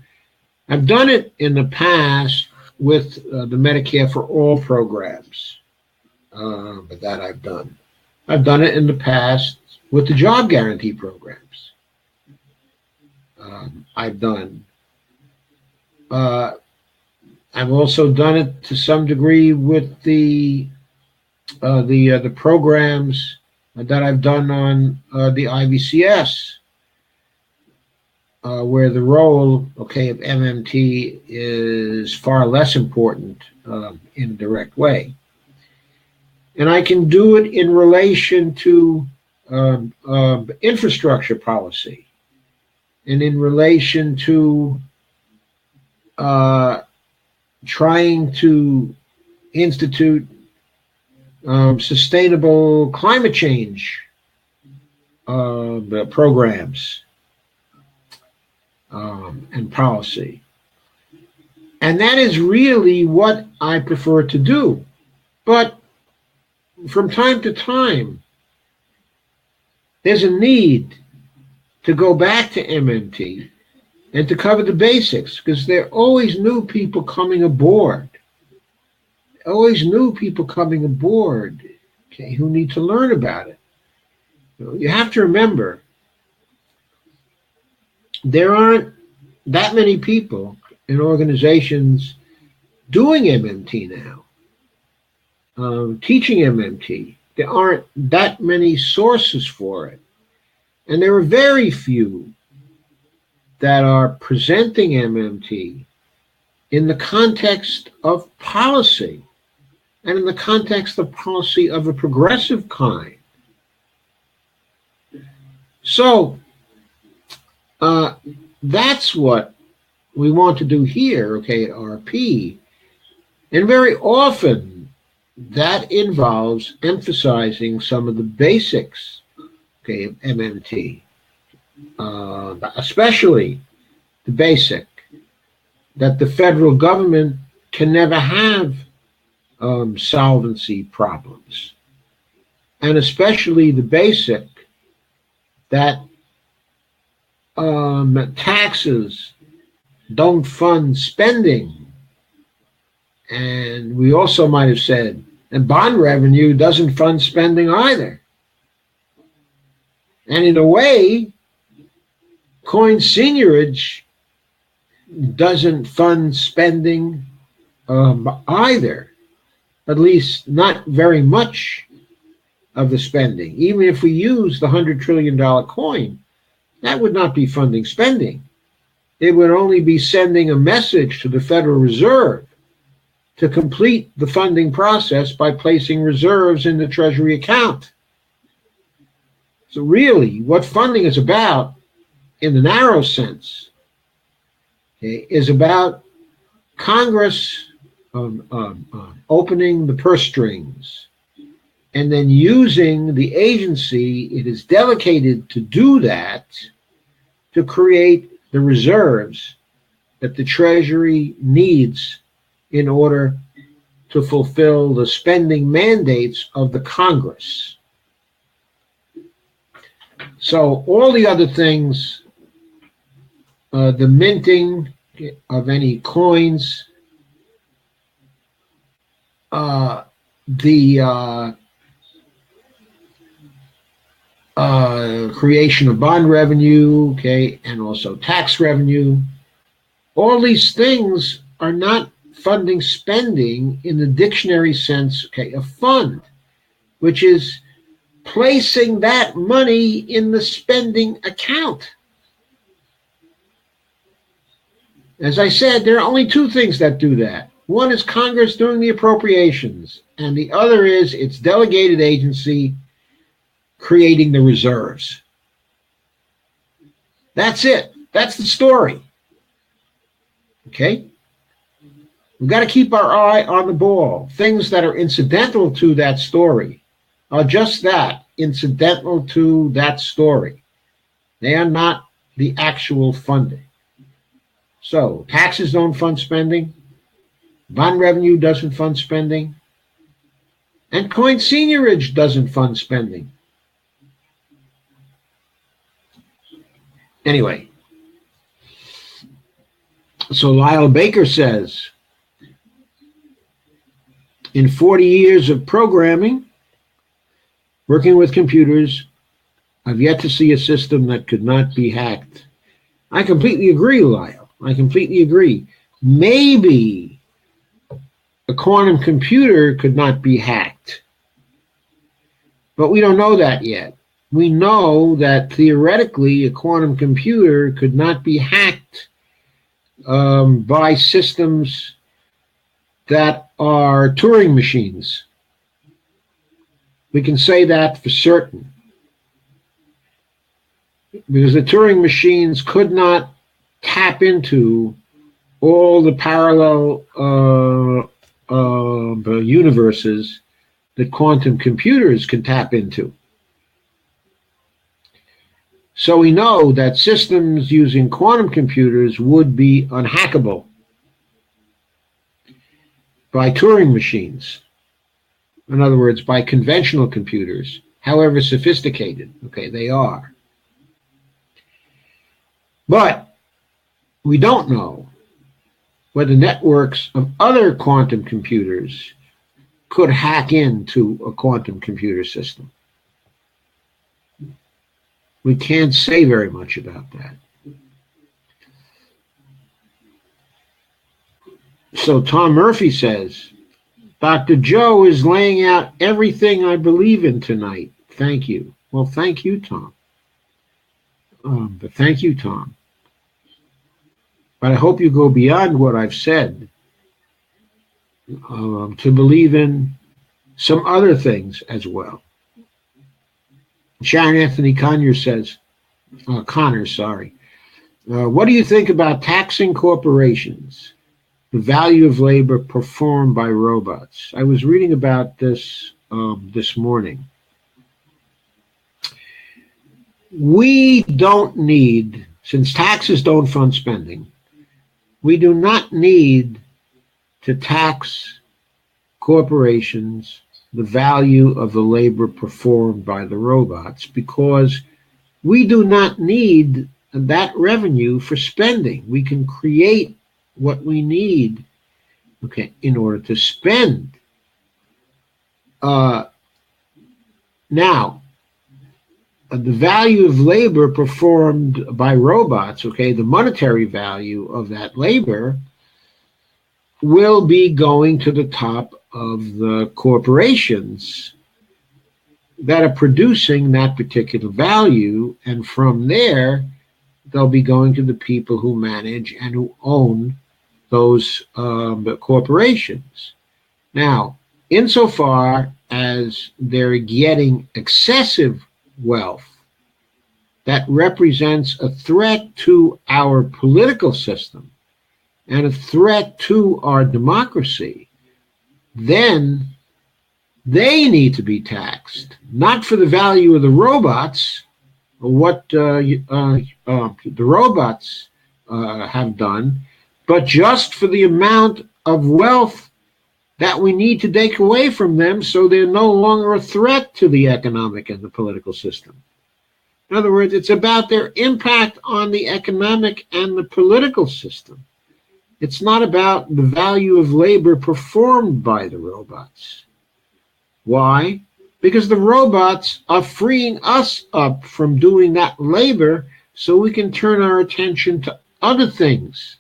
I've done it in the past with the Medicare for All programs, but that I've done. I've done it in the past with the job guarantee programs. I've done. Uh, I've also done it to some degree with the programs that I've done on the IVCS, where the role, okay, of MMT is far less important in a direct way. And I can do it in relation to infrastructure policy and in relation to uh, trying to institute sustainable climate change programs and policy. And that is really what I prefer to do. But from time to time, there's a need to go back to MMT and to cover the basics because there are always new people coming aboard. Always new people coming aboard, okay, who need to learn about it. You have to remember, there aren't that many people in organizations doing MMT now, teaching MMT. There aren't that many sources for it. And there are very few that are presenting MMT in the context of policy and in the context of policy of a progressive kind. So that's what we want to do here, okay, at RP. And very often that involves emphasizing some of the basics, okay, of MMT, especially the basic that the federal government can never have solvency problems, and especially the basic that taxes don't fund spending. And we also might have said, and bond revenue doesn't fund spending either. And in a way, coin seigniorage doesn't fund spending either, at least not very much of the spending. Even if we use the $100 trillion coin, that would not be funding spending. It would only be sending a message to the Federal Reserve to complete the funding process by placing reserves in the Treasury account. So really, what funding is about, in the narrow sense, okay, is about Congress opening the purse strings and then using the agency it is delegated to do that to create the reserves that the Treasury needs in order to fulfill the spending mandates of the Congress. So all the other things, the minting of any coins, the creation of bond revenue, okay, and also tax revenue, all these things are not funding spending in the dictionary sense, okay, of fund, which is placing that money in the spending account. As I said, there are only two things that do that. One is Congress doing the appropriations, and the other is its delegated agency creating the reserves. That's it. That's the story. Okay? We've got to keep our eye on the ball. Things that are incidental to that story are just that, incidental to that story. They are not the actual funding. So taxes don't fund spending, bond revenue doesn't fund spending, and coin seigniorage doesn't fund spending. Anyway, so Lyle Baker says, in 40 years of programming, working with computers, I've yet to see a system that could not be hacked I completely agree, Lyle. I completely agree. Maybe a quantum computer could not be hacked, but we don't know that yet. We know that theoretically a quantum computer could not be hacked by systems that are Turing machines. We can say that for certain because the Turing machines could not tap into all the parallel universes that quantum computers can tap into. So we know that systems using quantum computers would be unhackable by Turing machines. In other words, by conventional computers, however sophisticated, okay, they are. But we don't know whether networks of other quantum computers could hack into a quantum computer system. We can't say very much about that. So Tom Murphy says, Dr. Joe is laying out everything I believe in tonight. Thank you. Well, thank you, Tom. But thank you, Tom. But I hope you go beyond what I've said to believe in some other things as well. Sharon Anthony Connors says, what do you think about taxing corporations, the value of labor performed by robots? I was reading about this this morning. We don't need, since taxes don't fund spending, we do not need to tax corporations the value of the labor performed by the robots because we do not need that revenue for spending. We can create what we need, okay, in order to spend. Now, the value of labor performed by robots, okay, the monetary value of that labor will be going to the top of the corporations that are producing that particular value, and from there, they'll be going to the people who manage and who own those corporations. Now, insofar as they're getting excessive wealth that represents a threat to our political system and a threat to our democracy, then they need to be taxed, not for the value of the robots, or what the robots have done, but just for the amount of wealth that we need to take away from them so they're no longer a threat to the economic and the political system. In other words, it's about their impact on the economic and the political system. It's not about the value of labor performed by the robots. Why? Because the robots are freeing us up from doing that labor so we can turn our attention to other things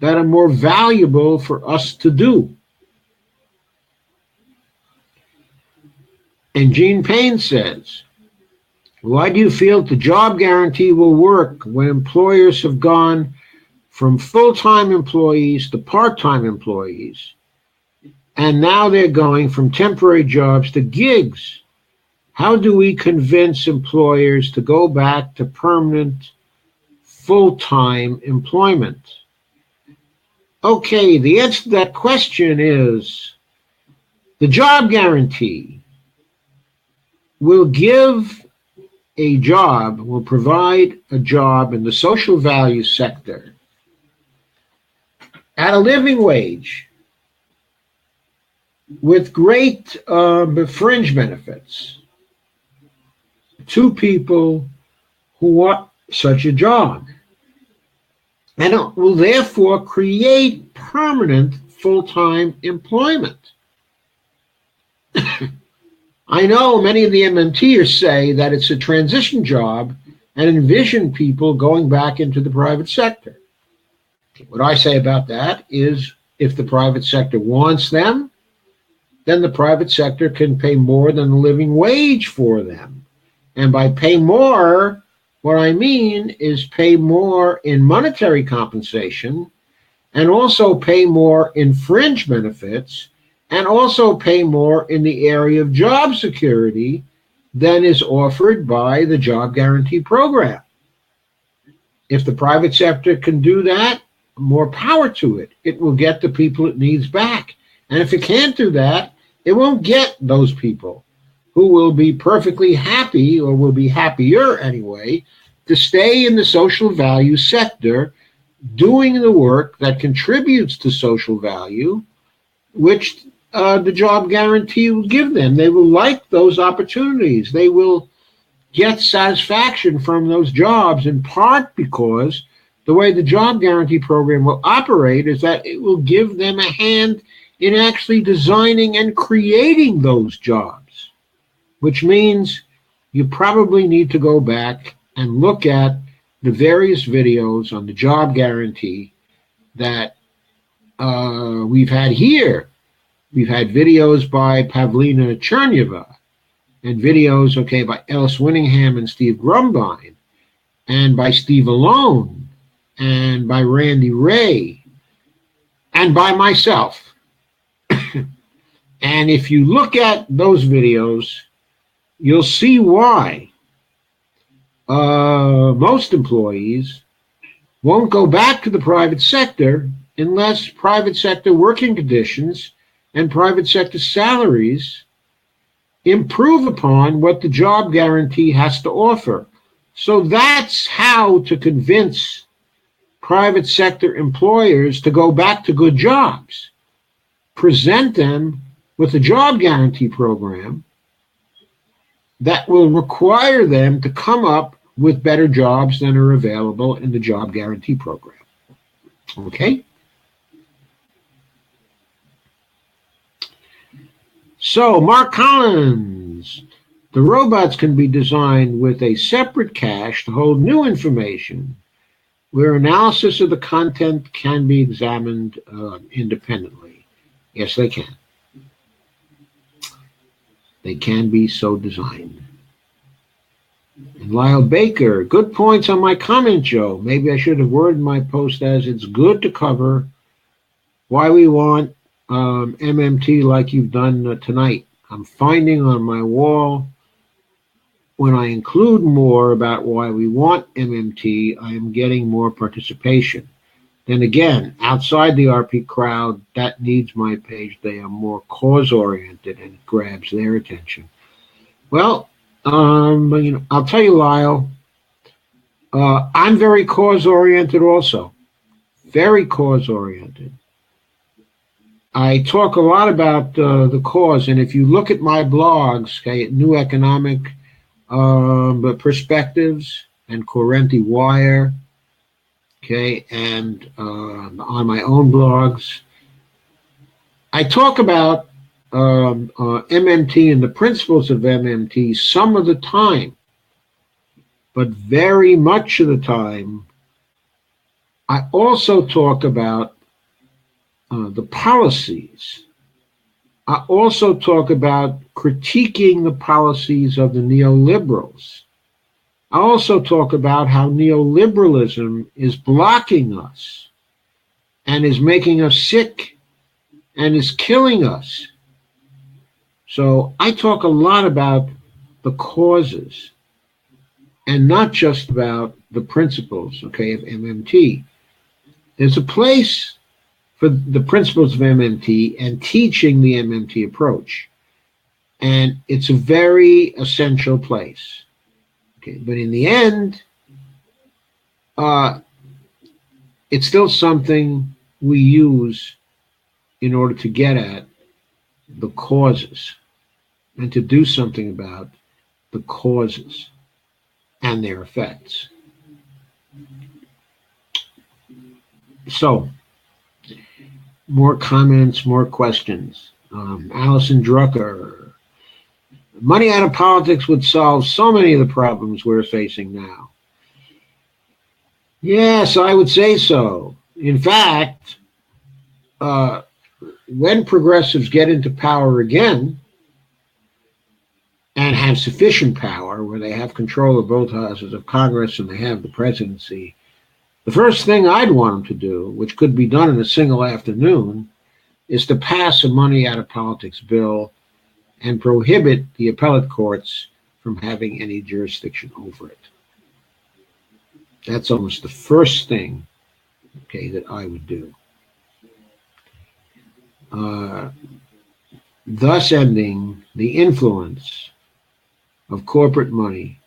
that are more valuable for us to do. And Gene Payne says, why do you feel the job guarantee will work when employers have gone from full-time employees to part-time employees, and now they're going from temporary jobs to gigs? How do we convince employers to go back to permanent full-time employment? Okay, the answer to that question is the job guarantee will give a job, will provide a job in the social value sector at a living wage with great fringe benefits to people who want such a job. And it will therefore create permanent full-time employment. I know many of the MMTers say that it's a transition job and envision people going back into the private sector. What I say about that is if the private sector wants them, then the private sector can pay more than the living wage for them. And by pay more, what I mean is pay more in monetary compensation and also pay more in fringe benefits and also pay more in the area of job security than is offered by the job guarantee program. If the private sector can do that, more power to it. It will get the people it needs back. And if it can't do that, it won't get those people who will be perfectly happy, or will be happier anyway, to stay in the social value sector doing the work that contributes to social value, which the job guarantee will give them. They will like those opportunities. They will get satisfaction from those jobs, in part because the way the job guarantee program will operate is that it will give them a hand in actually designing and creating those jobs, which means you probably need to go back and look at the various videos on the job guarantee that we've had here. We've had videos by Pavlina Chernyeva and videos, by Ellis Winningham and Steve Grumbine, and by Steve Alone, and by Randy Ray, and by myself. And if you look at those videos, you'll see why most employees won't go back to the private sector unless private sector working conditions and private sector salaries improve upon what the job guarantee has to offer. So that's how to convince private sector employers to go back to good jobs. Present them with a job guarantee program that will require them to come up with better jobs than are available in the job guarantee program. Okay? So, Mark Collins, the robots can be designed with a separate cache to hold new information, where analysis of the content can be examined independently. Yes, they can. They can be so designed. And Lyle Baker, good points on my comment, Joe. Maybe I should have worded my post as it's good to cover why we want MMT like you've done tonight. I'm finding on my wall when I include more about why we want MMT, I am getting more participation. Then again, outside the RP crowd, that needs my page. They are more cause-oriented and it grabs their attention. Well, I'll tell you, Lyle, I'm very cause-oriented also. Very cause-oriented. I talk a lot about the cause, and if you look at my blogs, New Economic Perspectives and Corrente Wire, and on my own blogs, I talk about MMT and the principles of MMT some of the time, but very much of the time, I also talk about the policies. I also talk about critiquing the policies of the neoliberals. I also talk about how neoliberalism is blocking us and is making us sick and is killing us. So I talk a lot about the causes and not just about the principles, of MMT. There's a place for the principles of MMT and teaching the MMT approach. And it's a very essential place. But in the end, it's still something we use in order to get at the causes and to do something about the causes and their effects. So, more comments, more questions. Allison Drucker. Money out of politics would solve so many of the problems we're facing now. Yes, I would say so. In fact, uh, when progressives get into power again and have sufficient power, where they have control of both houses of Congress and they have the presidency, the first thing I'd want them to do, which could be done in a single afternoon, is to pass a money out of politics bill and prohibit the appellate courts from having any jurisdiction over it. That's almost the first thing, okay, that I would do. Uh, Thus ending the influence of corporate money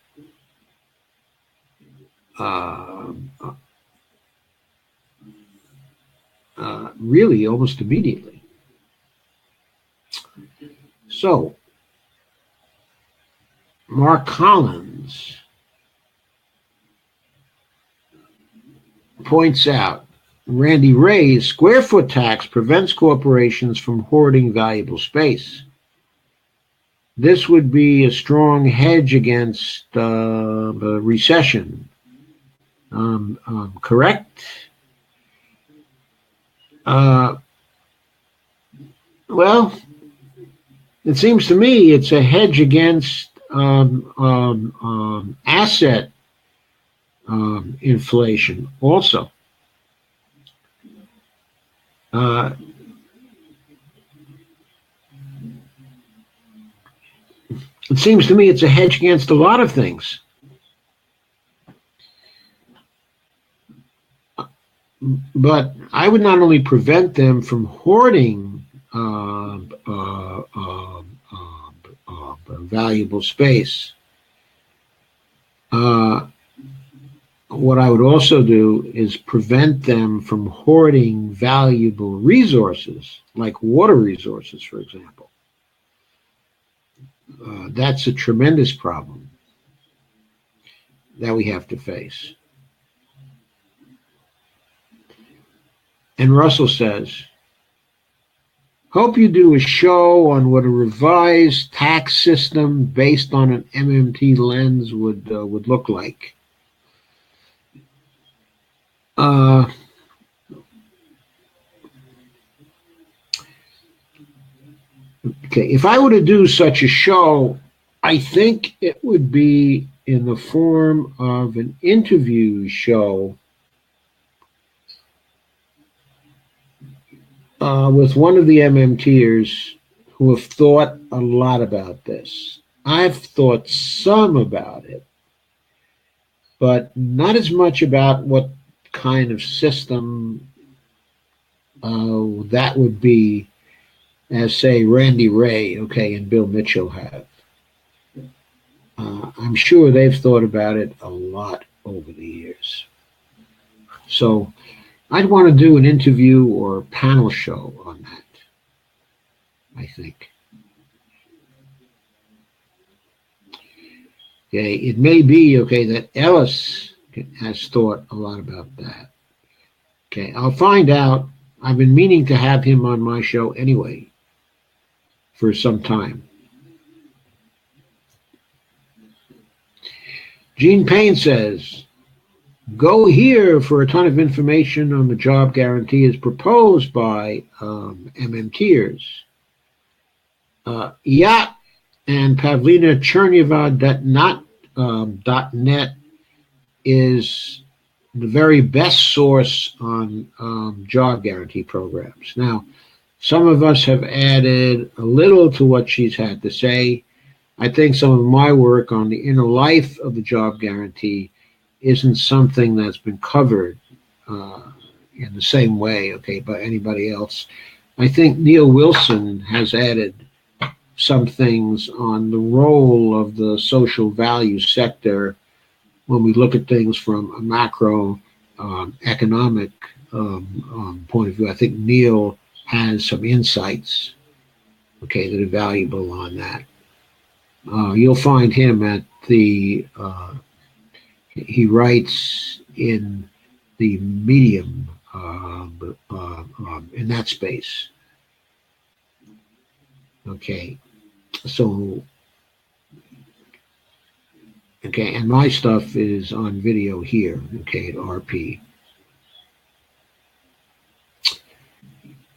uh, really almost immediately. So, Mark Collins points out Randy Ray's square foot tax prevents corporations from hoarding valuable space. This would be a strong hedge against a recession. Correct? Uh, well, it seems to me it's a hedge against asset inflation also. Uh, it seems to me it's a hedge against a lot of things. But I would not only prevent them from hoarding valuable space, what I would also do is prevent them from hoarding valuable resources, like water resources, for example. That's a tremendous problem that we have to face. And Russell says, hope you do a show on what a revised tax system based on an MMT lens would look like. Uh, okay, if I were to do such a show, I think it would be in the form of an interview show with one of the MMTers who have thought a lot about this. I've thought some about it, but not as much about what kind of system that would be as, say, Randy Ray, okay, and Bill Mitchell have. I'm sure they've thought about it a lot over the years. So I'd want to do an interview or panel show on that, I think. Okay, it may be, okay, that Ellis has thought a lot about that. Okay, I'll find out. I've been meaning to have him on my show anyway for some time. Gene Payne says, go here for a ton of information on the job guarantee as proposed by MMTers. Yacht and Pavlina Chernyeva.net is the very best source on job guarantee programs. Now, some of us have added a little to what she's had to say. I think some of my work on the inner life of the job guarantee isn't something that's been covered in the same way, okay, by anybody else. I think Neil Wilson has added some things on the role of the social value sector when we look at things from a macro economic point of view. I think Neil has some insights, okay, that are valuable on that. You'll find him at he writes in the Medium in that space. Okay, so Okay, and my stuff is on video here, okay, at RP.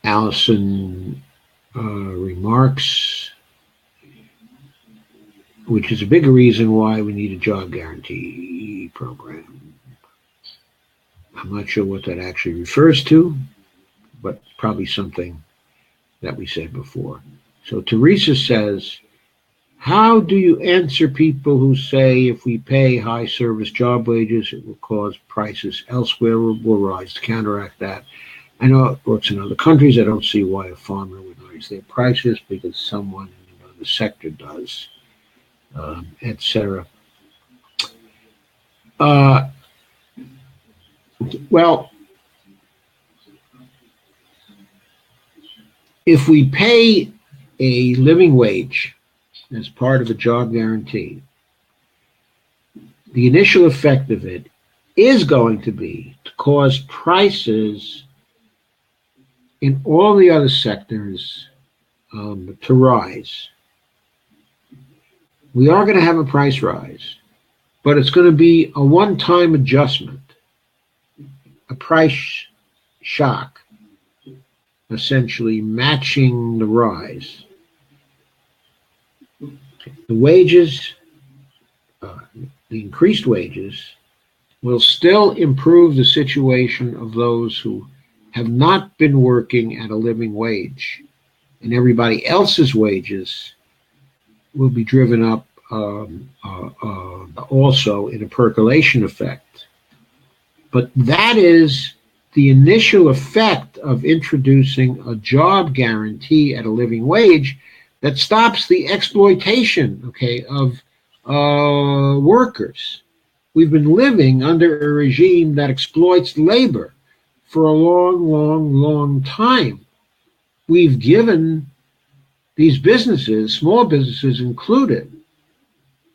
Allison remarks, which is a big reason why we need a job guarantee program. I'm not sure what that actually refers to, but probably something that we said before. So Teresa says, how do you answer people who say if we pay high service job wages, it will cause prices elsewhere will rise to counteract that? I know it works in other countries. I don't see why a farmer would raise their prices because someone in another sector does, etc. Well, if we pay a living wage as part of a job guarantee, the initial effect of it is going to be to cause prices in all the other sectors to rise. We are going to have a price rise, but it's going to be a one-time adjustment, a price shock, essentially matching the rise. The wages, the increased wages, will still improve the situation of those who have not been working at a living wage, and everybody else's wages will be driven up also in a percolation effect. But that is the initial effect of introducing a job guarantee at a living wage that stops the exploitation, okay, of workers. We've been living under a regime that exploits labor for a long time. We've given these businesses, small businesses included,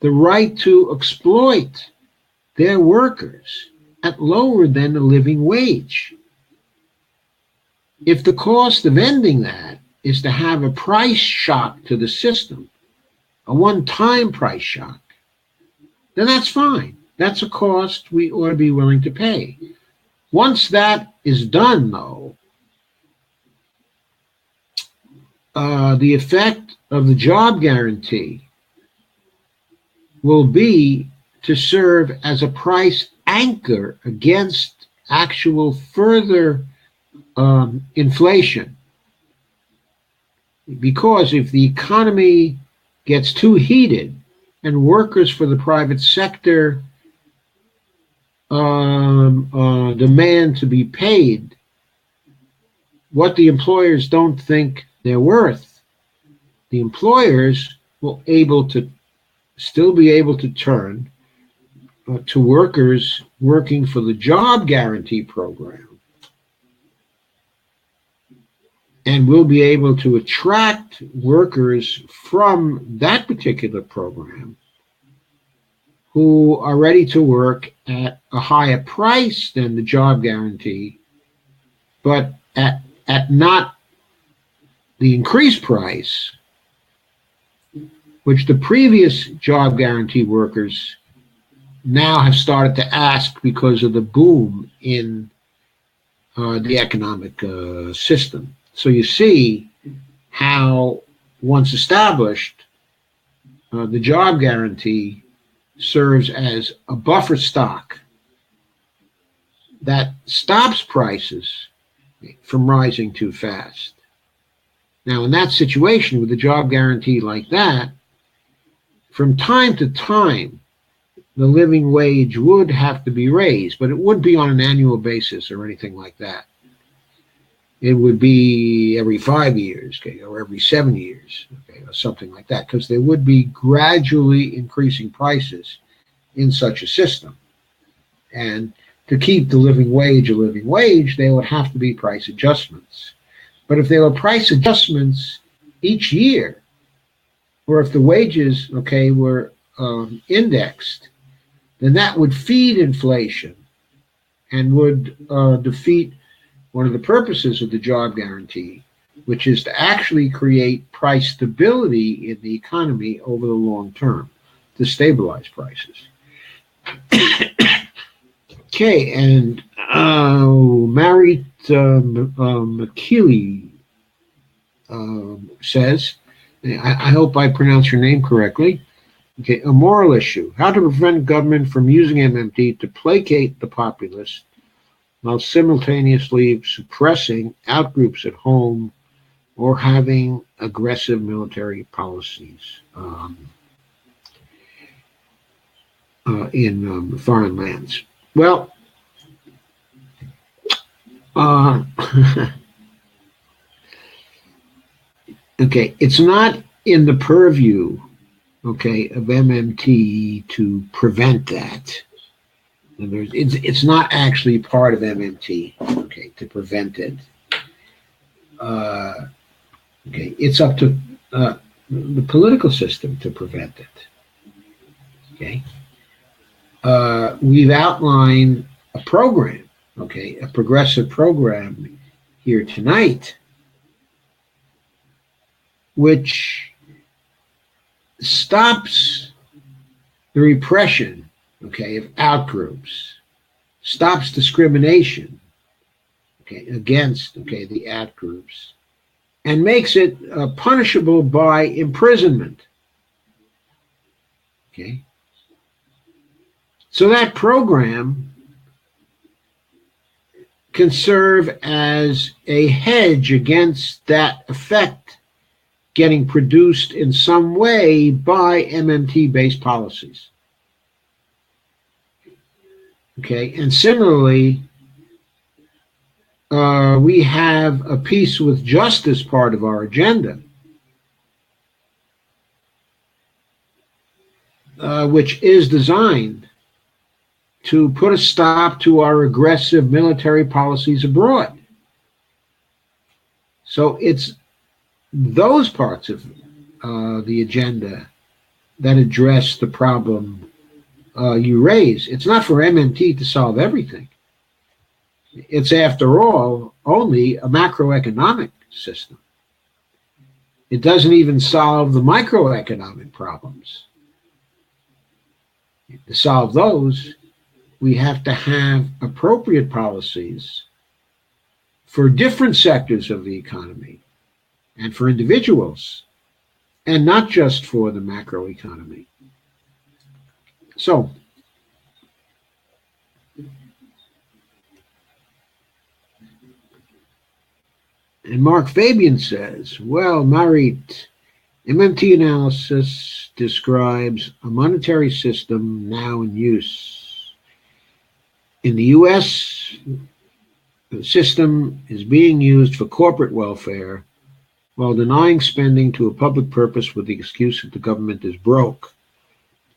the right to exploit their workers at lower than the living wage. If the cost of ending that is to have a price shock to the system, a one-time price shock, then that's fine. That's a cost we ought to be willing to pay. Once that is done, though, the effect of the job guarantee will be to serve as a price anchor against actual further inflation. Because if the economy gets too heated and workers for the private sector demand to be paid what the employers don't think they're worth, the employers will still be able to turn to workers working for the job guarantee program, and will be able to attract workers from that particular program who are ready to work at a higher price than the job guarantee, but at not the increased price which the previous job guarantee workers now have started to ask because of the boom in the economic system. So you see how, once established, the job guarantee serves as a buffer stock that stops prices from rising too fast. Now, in that situation, with a job guarantee like that, from time to time, the living wage would have to be raised, but it wouldn't be on an annual basis or anything like that. It would be every 5 years, okay, or every 7 years, okay, or something like that, because there would be gradually increasing prices in such a system. And to keep the living wage a living wage, there would have to be price adjustments. But if there were price adjustments each year, or if the wages, okay, were indexed, then that would feed inflation and would defeat one of the purposes of the job guarantee, which is to actually create price stability in the economy over the long term, to stabilize prices. Okay, and Mary McKeely says, I hope I pronounce your name correctly. Okay, a moral issue: how to prevent government from using MMT to placate the populace while simultaneously suppressing outgroups at home or having aggressive military policies in foreign lands. Well, uh, okay, it's not in the purview, okay, of MMT to prevent that. It's not actually part of MMT, okay, to prevent it. Okay, it's up to the political system to prevent it. Okay, we've outlined a program, okay, a progressive program here tonight, which stops the repression, okay, of outgroups, stops discrimination, okay, against, okay, the outgroups, and makes it punishable by imprisonment. Okay, so that program can serve as a hedge against that effect getting produced in some way by MMT-based policies. Okay, and similarly, we have a peace with justice part of our agenda, which is designed to put a stop to our aggressive military policies abroad. So it's those parts of the agenda that address the problem you raise. It's not for MMT to solve everything. It's, after all, only a macroeconomic system. It doesn't even solve the microeconomic problems. To solve those, we have to have appropriate policies for different sectors of the economy and for individuals, and not just for the macroeconomy. So, and Mark Fabian says, well, Marit, MMT analysis describes a monetary system now in use. In the US, the system is being used for corporate welfare while denying spending to a public purpose with the excuse that the government is broke.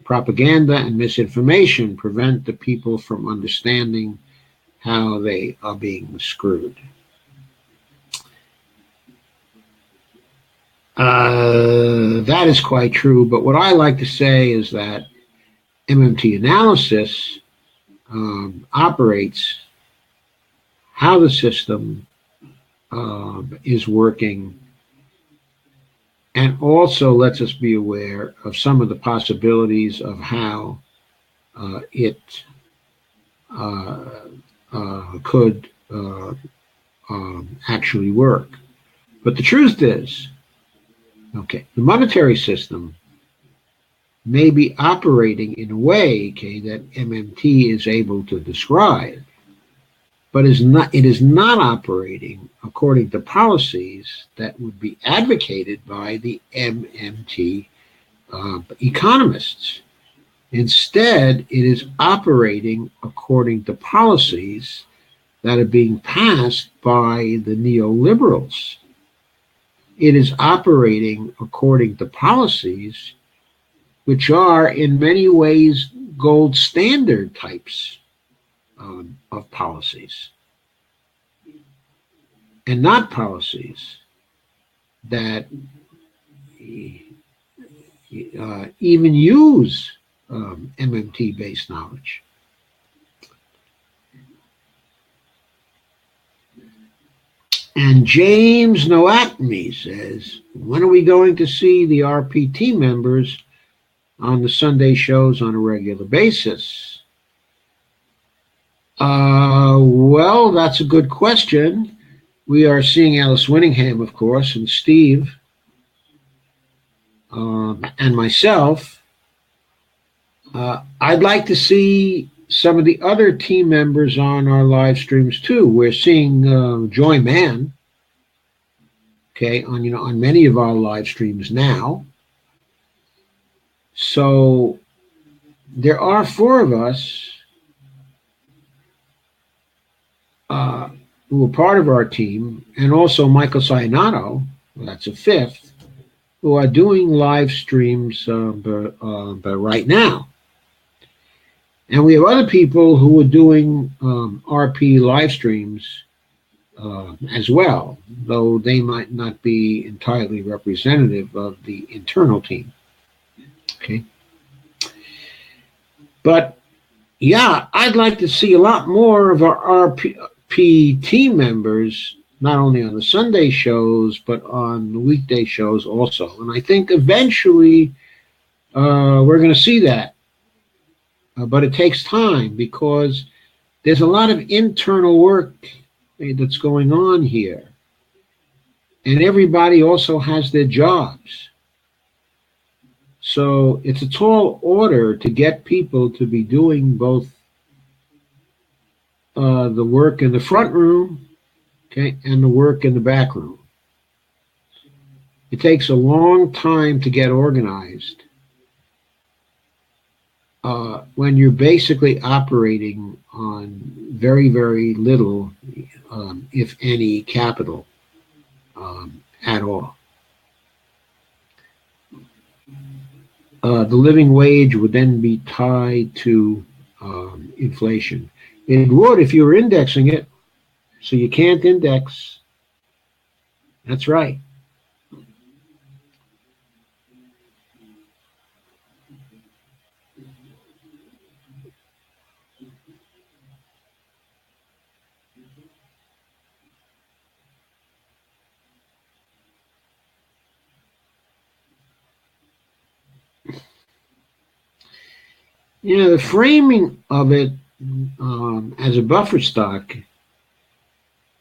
Propaganda and misinformation prevent the people from understanding how they are being screwed. That is quite true, but what I like to say is that MMT analysis operates how the system is working, and also lets us be aware of some of the possibilities of how it could actually work. But the truth is, okay, the monetary system may be operating in a way, okay, that MMT is able to describe, but it is not operating according to policies that would be advocated by the MMT economists. Instead, it is operating according to policies that are being passed by the neoliberals. It is operating according to policies which are in many ways gold standard types of policies, and not policies that even use MMT-based knowledge. And James Noacme says, when are we going to see the RPT members on the Sunday shows on a regular basis? Well, that's a good question. We are seeing Alice Winningham, of course, and Steve, and myself. I'd like to see some of the other team members on our live streams too. We're seeing Joy Mann, okay, on many of our live streams now. So there are four of us who are part of our team, and also Michael Sayanato, that's a fifth, who are doing live streams but right now. And we have other people who are doing RP live streams as well, though they might not be entirely representative of the internal team. Okay. But yeah, I'd like to see a lot more of our RP team members, not only on the Sunday shows, but on the weekday shows also. And I think eventually we're going to see that. But it takes time because there's a lot of internal work that's going on here. And everybody also has their jobs. So it's a tall order to get people to be doing both the work in the front room, okay, and the work in the back room. It takes a long time to get organized when you're basically operating on very, very little, if any, capital at all. The living wage would then be tied to inflation. It would if you were indexing it, so you can't index. That's right. The framing of it as a buffer stock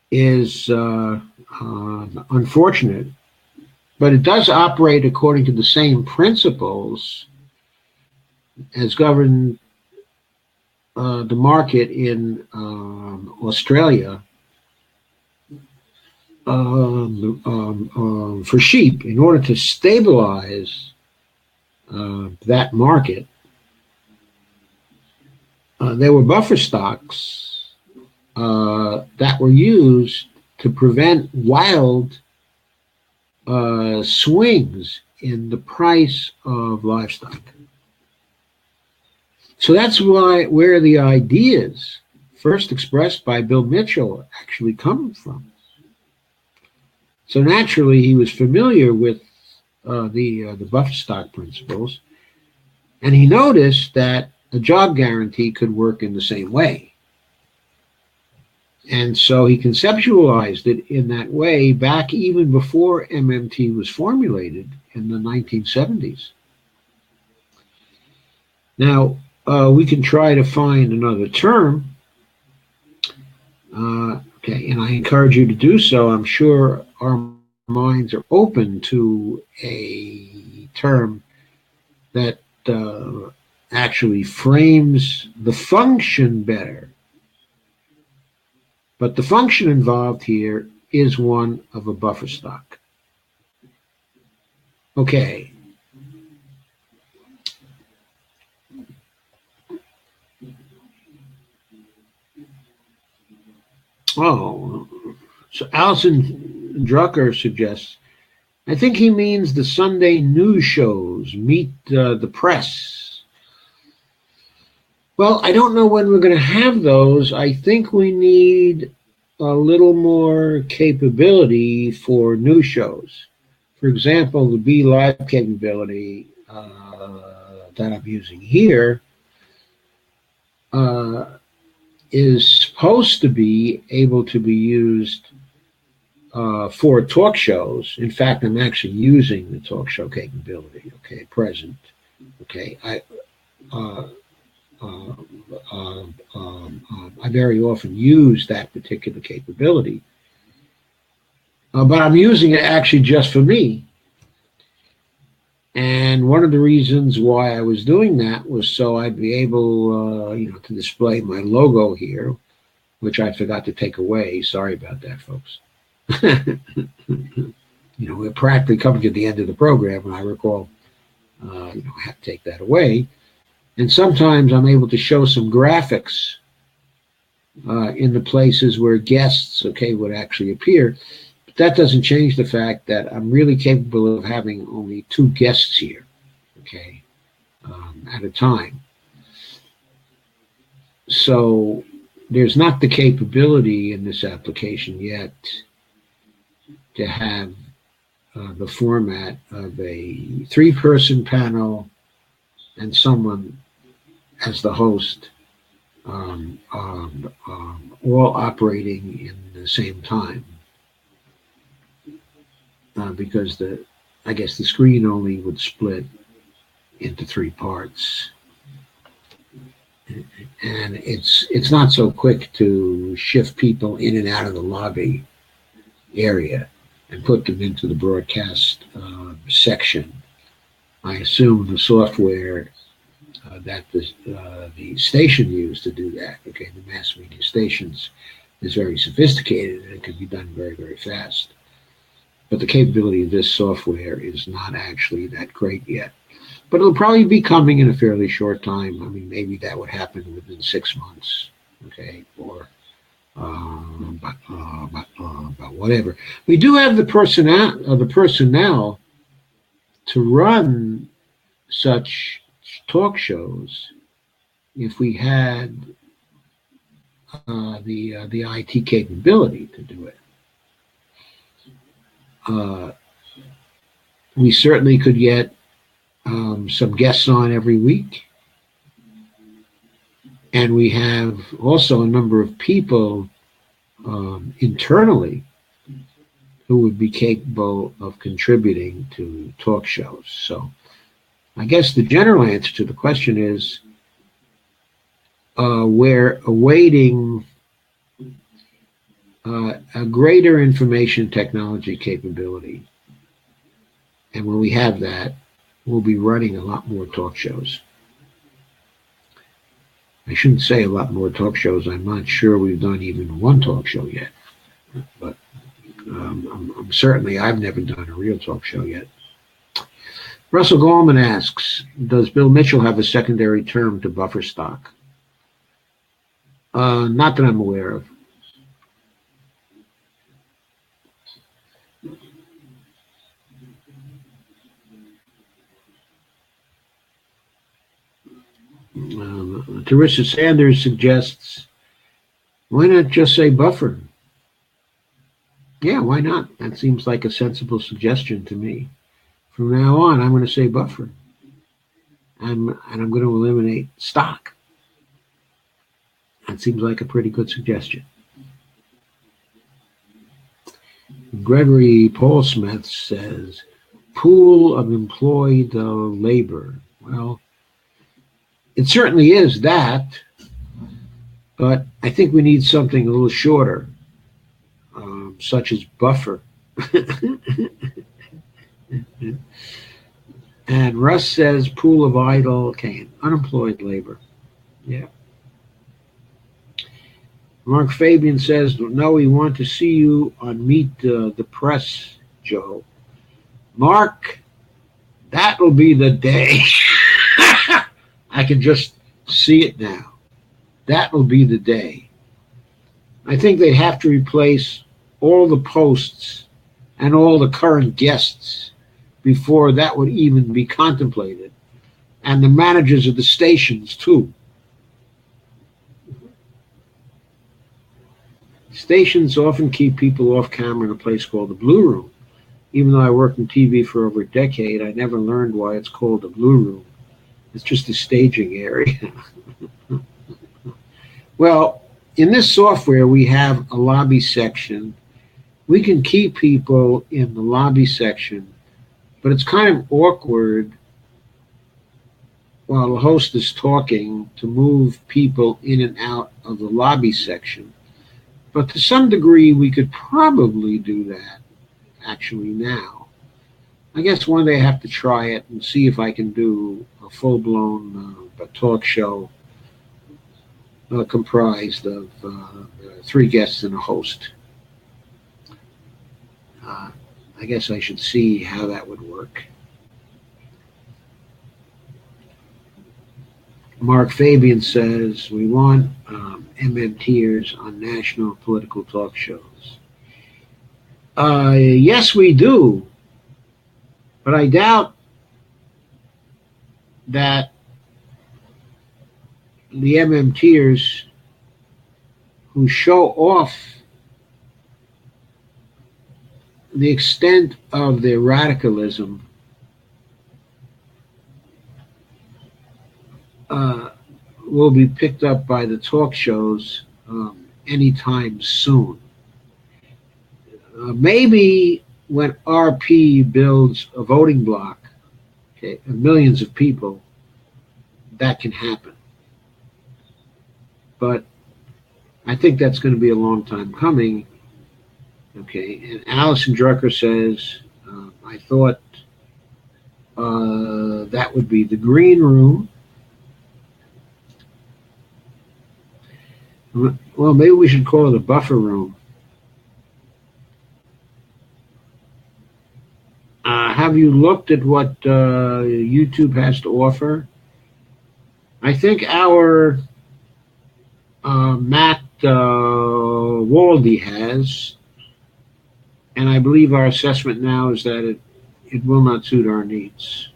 is unfortunate, but it does operate according to the same principles as govern the market in Australia for sheep. In order to stabilize that market, there were buffer stocks that were used to prevent wild swings in the price of livestock. So that's where the ideas first expressed by Bill Mitchell actually come from. So naturally, he was familiar with the buffer stock principles, and he noticed that a job guarantee could work in the same way. And so he conceptualized it in that way back even before MMT was formulated in the 1970s. Now, we can try to find another term. Okay, and I encourage you to do so. I'm sure our minds are open to a term that actually frames the function better. But the function involved here is one of a buffer stock. Okay. Oh, so Alison Drucker suggests, I think he means the Sunday news shows, Meet the Press. Well, I don't know when we're going to have those. I think we need a little more capability for news shows. For example, the Be Live capability that I'm using here is supposed to be able to be used for talk shows. In fact, I'm actually using the talk show capability, okay, present. Okay, uh, I very often use that particular capability, but I'm using it actually just for me. And one of the reasons why I was doing that was so I'd be able, to display my logo here, which I forgot to take away. Sorry about that, folks. We're practically coming to the end of the program, and I recall, I have to take that away. And sometimes I'm able to show some graphics in the places where guests, would actually appear. But that doesn't change the fact that I'm really capable of having only two guests here, at a time. So there's not the capability in this application yet to have the format of a three-person panel and someone as the host, all operating in the same time, because I guess the screen only would split into three parts, and it's not so quick to shift people in and out of the lobby area and put them into the broadcast section. I assume the software that the station used to do that, the mass media stations, is very sophisticated and it can be done very, very fast. But the capability of this software is not actually that great yet. But it'll probably be coming in a fairly short time. I mean, maybe that would happen within 6 months, or but whatever. We do have the personnel to run such talk shows if we had the IT capability to do it. We certainly could get some guests on every week, and we have also a number of people internally who would be capable of contributing to talk shows. So I guess the general answer to the question is we're awaiting a greater information technology capability. And when we have that, we'll be running a lot more talk shows. I shouldn't say a lot more talk shows. I'm not sure we've done even one talk show yet. But I'm certainly, I've never done a real talk show yet. Russell Gallman asks, does Bill Mitchell have a secondary term to buffer stock? Not that I'm aware of. Teresa Sanders suggests, why not just say buffer? Yeah, why not? That seems like a sensible suggestion to me. From now on, I'm going to say buffer. And I'm going to eliminate stock. That seems like a pretty good suggestion. Gregory Paul Smith says, pool of employed labor. Well, it certainly is that, but I think we need something a little shorter, such as buffer. And Russ says pool of idle, unemployed labor. Yeah. Mark Fabian says, no, we want to see you on Meet the Press, Joe. Mark, that'll be the day. I can just see it now. That will be the day. I think they have to replace all the posts and all the current guests before that would even be contemplated. And the managers of the stations, too. Stations often keep people off camera in a place called the Blue Room. Even though I worked in TV for over a decade, I never learned why it's called the Blue Room. It's just a staging area. Well, in this software, we have a lobby section. We can keep people in the lobby section, but it's kind of awkward while the host is talking to move people in and out of the lobby section. But to some degree, we could probably do that actually now. I guess one day I have to try it and see if I can do a full-blown talk show comprised of three guests and a host. I guess I should see how that would work. Mark Fabian says, we want MMTers on national political talk shows. Yes, we do. But I doubt that the MMTers who show off the extent of their radicalism will be picked up by the talk shows anytime soon. Maybe when RP builds a voting bloc, okay, of millions of people, that can happen. But I think that's going to be a long time coming. Okay, and Allison Drucker says, I thought that would be the green room. Well, maybe we should call it a buffer room. Have you looked at what YouTube has to offer? I think our Matt Waldy has, and I believe our assessment now is that it will not suit our needs.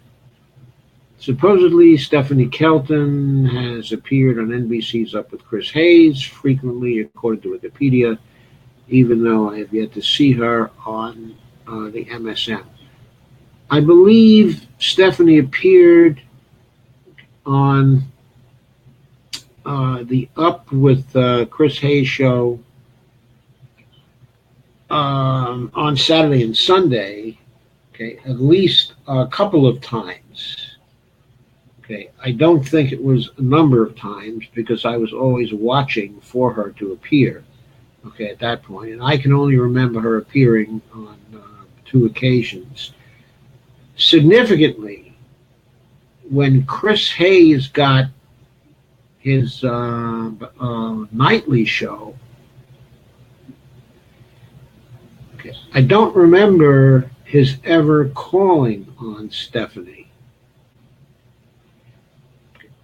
Supposedly, Stephanie Kelton has appeared on NBC's Up with Chris Hayes frequently, according to Wikipedia, even though I have yet to see her on the MSM. I believe Stephanie appeared on the Up with Chris Hayes show on Saturday and Sunday, okay, at least a couple of times. Okay, I don't think it was a number of times because I was always watching for her to appear, okay, at that point. And I can only remember her appearing on 2 occasions. Significantly, when Chris Hayes got his nightly show, okay, I don't remember his ever calling on Stephanie.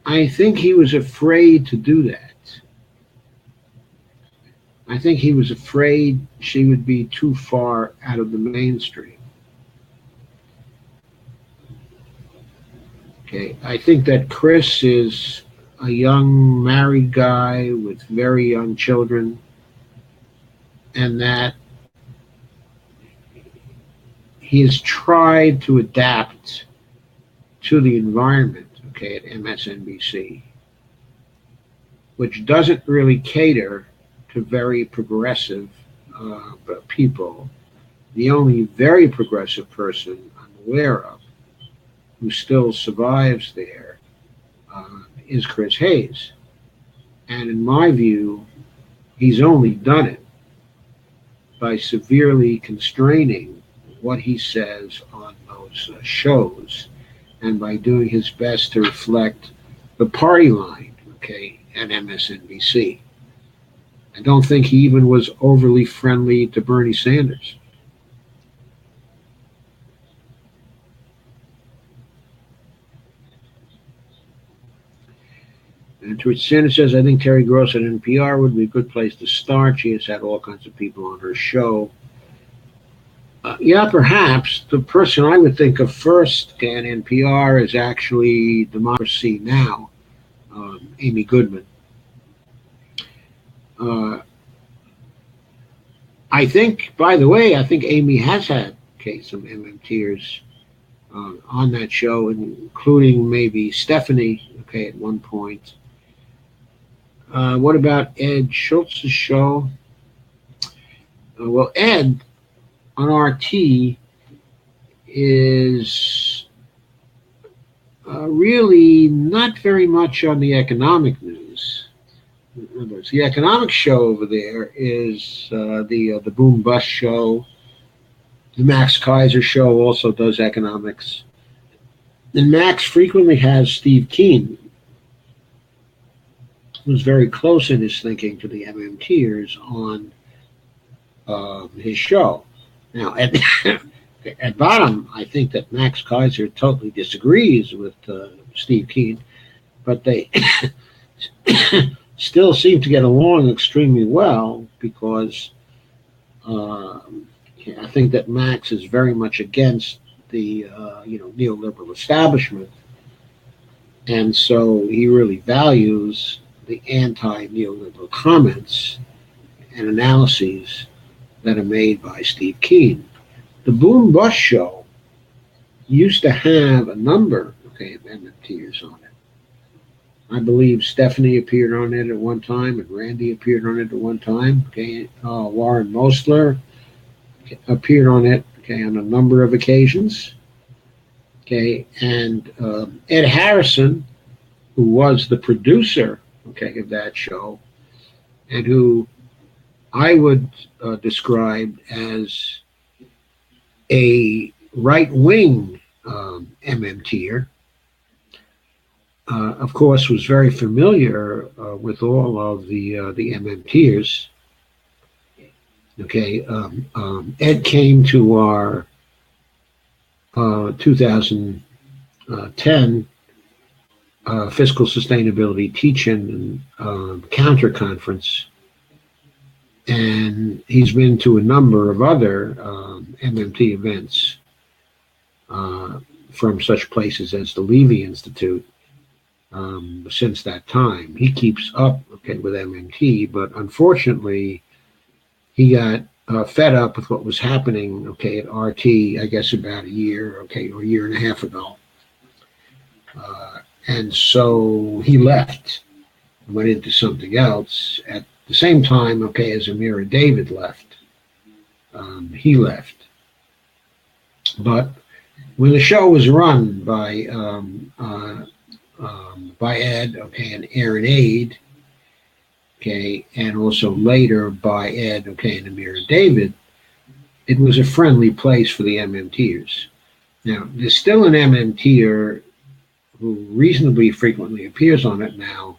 I think he was afraid to do that. I think he was afraid she would be too far out of the mainstream. Okay, I think that Chris is a young married guy with very young children, and that he has tried to adapt to the environment, okay, at MSNBC, which doesn't really cater to very progressive people. The only very progressive person I'm aware of who still survives there is Chris Hayes. And in my view, he's only done it by severely constraining what he says on those shows and by doing his best to reflect the party line, okay, at MSNBC. I don't think he even was overly friendly to Bernie Sanders. And to which Sanders says, I think Terry Gross at NPR would be a good place to start. She has had all kinds of people on her show. Yeah, perhaps. The person I would think of first at NPR is actually Democracy Now!, Amy Goodman. I think, by the way, I think Amy has had some MMTers on that show, including maybe Stephanie, okay, at one point. What about Ed Schultz's show? Well, Ed on RT is really not very much on the economic news. In other words, the economic show over there is the Boom Bust show. The Max Kaiser show also does economics. And Max frequently has Steve Keen, who's very close in his thinking to the MMTers, on his show. Now, at bottom, I think that Max Kaiser totally disagrees with Steve Keen, but they still seem to get along extremely well because I think that Max is very much against the neoliberal establishment, and so he really values the anti-neoliberal comments and analyses that are made by Steve Keen. The Boom Bust show used to have a number, of MMTers on it. I believe Stephanie appeared on it at one time, and Randy appeared on it at one time. Warren Mosler appeared on it, on a number of occasions. And Ed Harrison, who was the producer, of that show, and who I would describe as a right-wing MMTer, of course, was very familiar with all of the MMTers. Ed came to our 2010 fiscal sustainability teach-in counter conference, and he's been to a number of other MMT events from such places as the Levy Institute. Since that time, he keeps up with MMT, but unfortunately, he got fed up with what was happening at RT, I guess about a year, or a year and a half ago, and so he left and went into something else. At the same time, as Amira David left, he left. But when the show was run by Ed, and Aaron Aid, and also later by Ed, and Amira David, it was a friendly place for the MMTers. Now, there's still an MMTer who reasonably frequently appears on it now,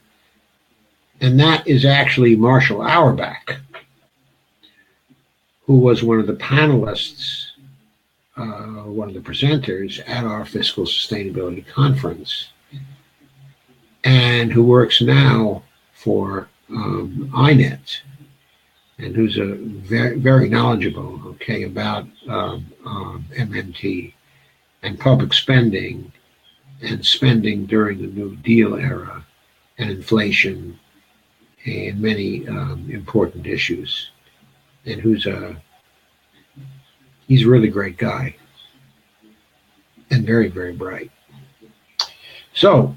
and that is actually Marshall Auerbach, who was one of the panelists, one of the presenters at our fiscal sustainability conference, and who works now for INET, and who's a very, very knowledgeable, about MMT and public spending and spending during the New Deal era and inflation and many important issues, and he's a really great guy and very, very bright. So,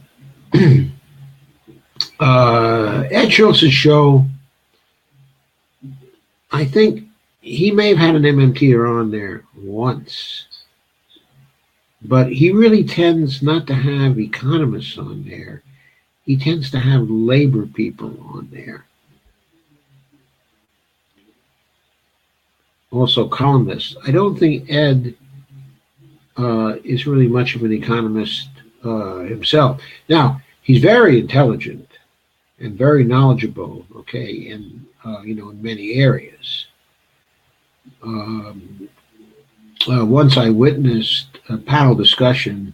Ed Schultz's show, I think he may have had an MMTer on there once, but he really tends not to have economists on there. He tends to have labor people on there. Also columnists. I don't think Ed is really much of an economist himself. Now, he's very intelligent and very knowledgeable, in in many areas. Once I witnessed a panel discussion,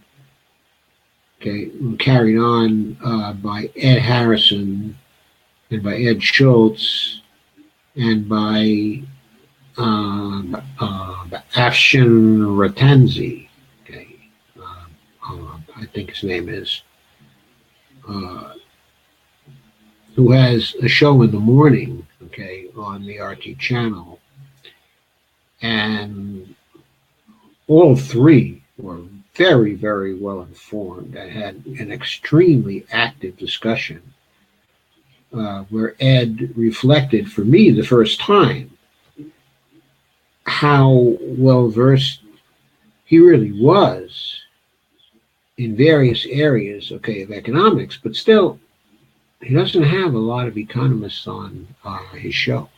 carried on by Ed Harrison and by Ed Schultz and by Afshin Ratanzi, I think his name is, who has a show in the morning, on the RT channel, and all three were very, very well informed. I had an extremely active discussion where Ed reflected, for me, the first time, how well versed he really was in various areas, okay, of economics, but still, he doesn't have a lot of economists on his show.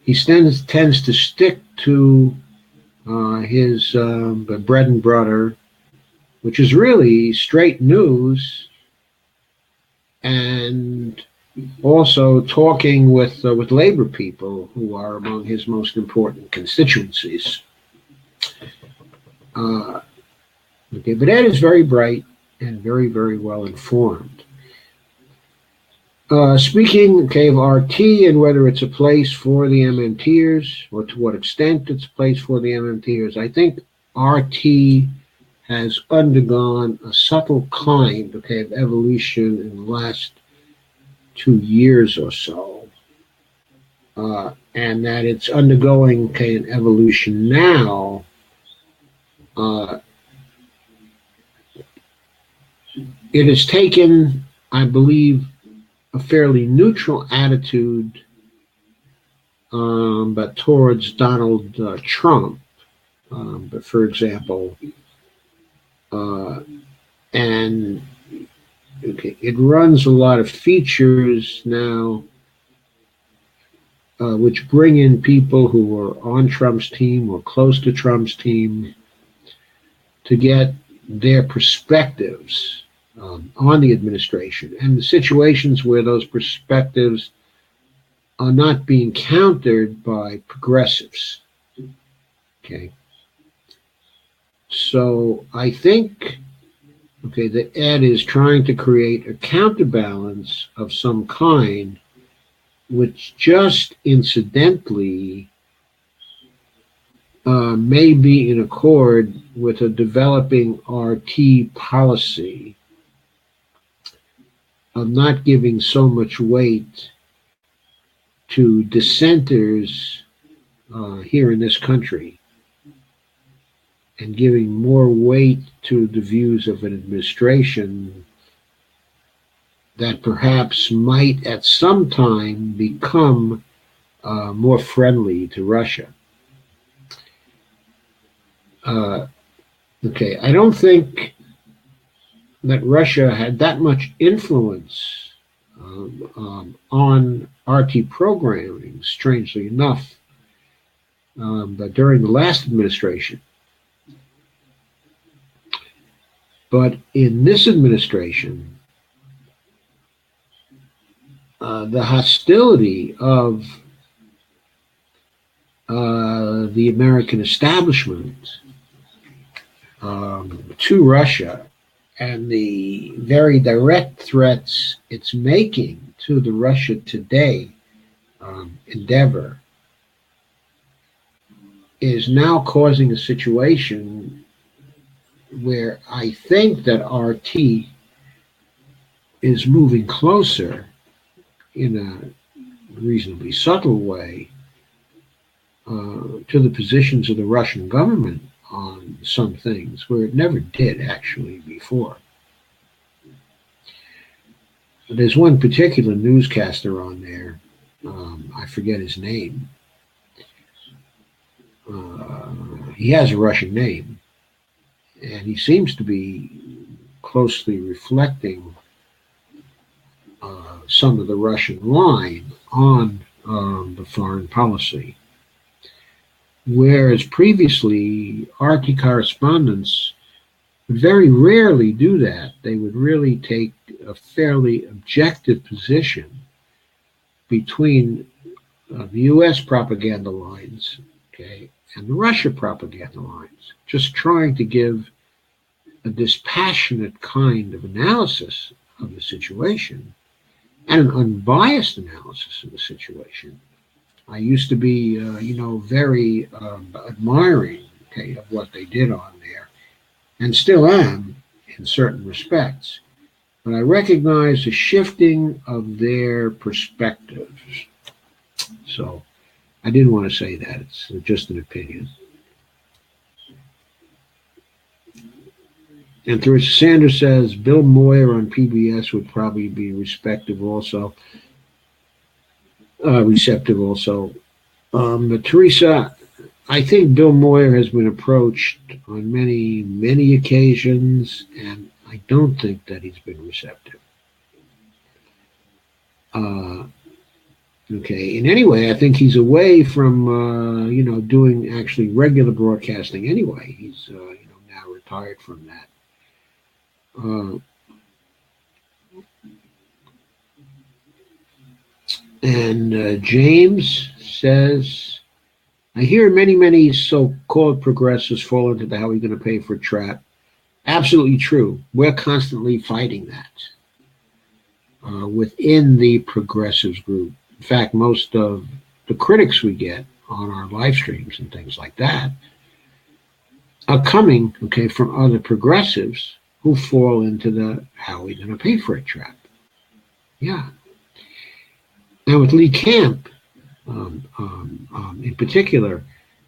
He tends to stick to his bread and butter, which is really straight news, and also talking with labor people who are among his most important constituencies. Okay, but Ed is very bright and very, very well informed. Speaking, okay, of RT and whether it's a place for the MMTers or to what extent it's a place for the MMTers, I think RT has undergone a subtle kind, okay, of evolution in the last 2 years or so, and that it's undergoing, okay, an evolution now. It has taken, I believe, a fairly neutral attitude, but towards Donald Trump. But for example, and okay, it runs a lot of features now, which bring in people who are on Trump's team or close to Trump's team to get their perspectives on the administration and the situations where those perspectives are not being countered by progressives. Okay. So I think, okay, that Ed is trying to create a counterbalance of some kind, which just incidentally may be in accord with a developing RT policy of not giving so much weight to dissenters here in this country and giving more weight to the views of an administration that perhaps might at some time become more friendly to Russia. Okay, I don't think that Russia had that much influence on RT programming, strangely enough, but during the last administration. But in this administration, the hostility of the American establishment to Russia and the very direct threats it's making to the Russia Today endeavor is now causing a situation where I think that RT is moving closer in a reasonably subtle way to the positions of the Russian government on some things where it never did actually before. There's one particular newscaster on there, I forget his name. He has a Russian name, and he seems to be closely reflecting some of the Russian line on the foreign policy. Whereas previously, RT correspondents would very rarely do that. They would really take a fairly objective position between the U.S. propaganda lines, okay, and the Russia propaganda lines, just trying to give a dispassionate kind of analysis of the situation and an unbiased analysis of the situation. I used to be, very admiring, okay, of what they did on there, and still am in certain respects. But I recognize a shifting of their perspectives. So I didn't want to say that. It's just an opinion. And Theresa Sanders says Bill Moyer on PBS would probably be receptive also. But Teresa, I think Bill Moyer has been approached on many, many occasions, and I don't think that he's been receptive. Uh, okay. And anyway, I think he's away from doing actually regular broadcasting. Anyway, he's now retired from that. Uh, and James says, I hear many, many so-called progressives fall into the "how are we going to pay for a trap." Absolutely true. We're constantly fighting that within the progressives group. In fact, most of the critics we get on our live streams and things like that are coming, okay, from other progressives who fall into the "how are we going to pay for it" trap. Yeah. And with Lee Camp, in particular,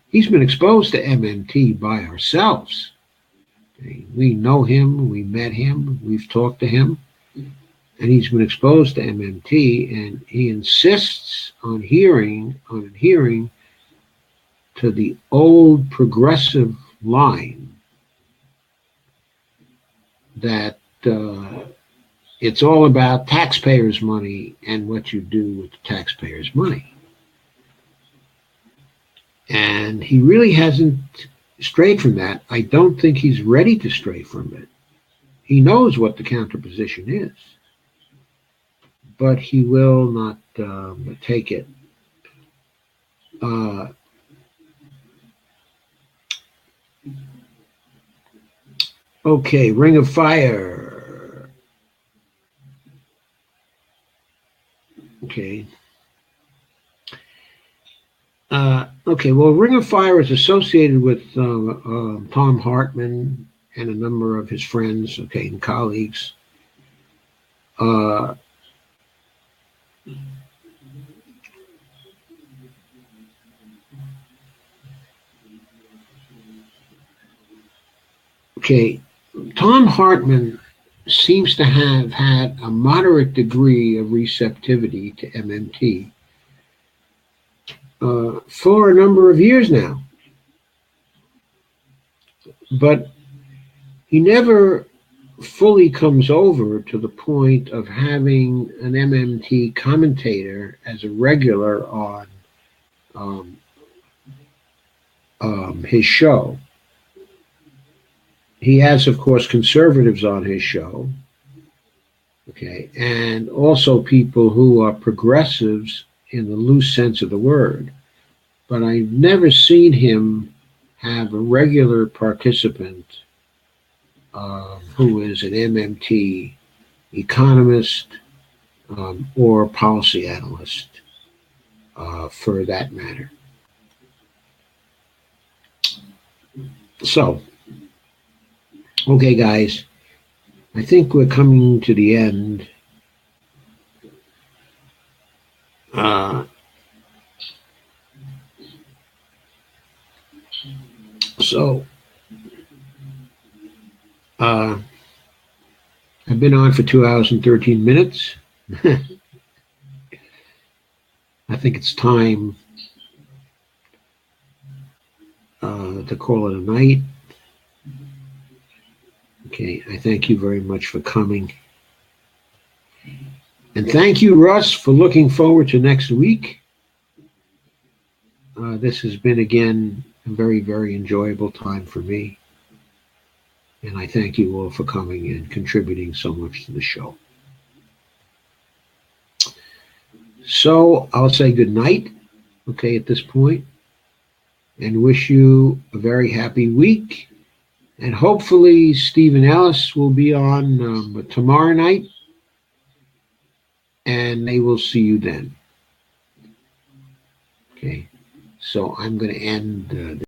he's been exposed to MMT by ourselves. Okay? We know him, we met him, we've talked to him, and he's been exposed to MMT, and he insists on adhering to the old progressive line that it's all about taxpayers' money and what you do with the taxpayers' money. And he really hasn't strayed from that. I don't think he's ready to stray from it. He knows what the counterposition is, but he will not take it. Uh, okay, Ring of Fire. Okay. Okay, well, Ring of Fire is associated with Tom Hartman and a number of his friends, okay, and colleagues. Uh, okay, Tom Hartman seems to have had a moderate degree of receptivity to MMT for a number of years now. But he never fully comes over to the point of having an MMT commentator as a regular on um, his show. He has, of course, conservatives on his show, okay, and also people who are progressives in the loose sense of the word. But I've never seen him have a regular participant who is an MMT economist or policy analyst, for that matter. So, okay, guys, I think we're coming to the end. So, uh, I've been on for 2 hours and 13 minutes. I think it's time to call it a night. Okay, I thank you very much for coming. And thank you, Russ, for looking forward to next week. This has been, again, a very, very enjoyable time for me. And I thank you all for coming and contributing so much to the show. So I'll say good night, okay, at this point, and wish you a very happy week. And hopefully Stephen Ellis will be on tomorrow night, and they will see you then. Okay, so I'm going to end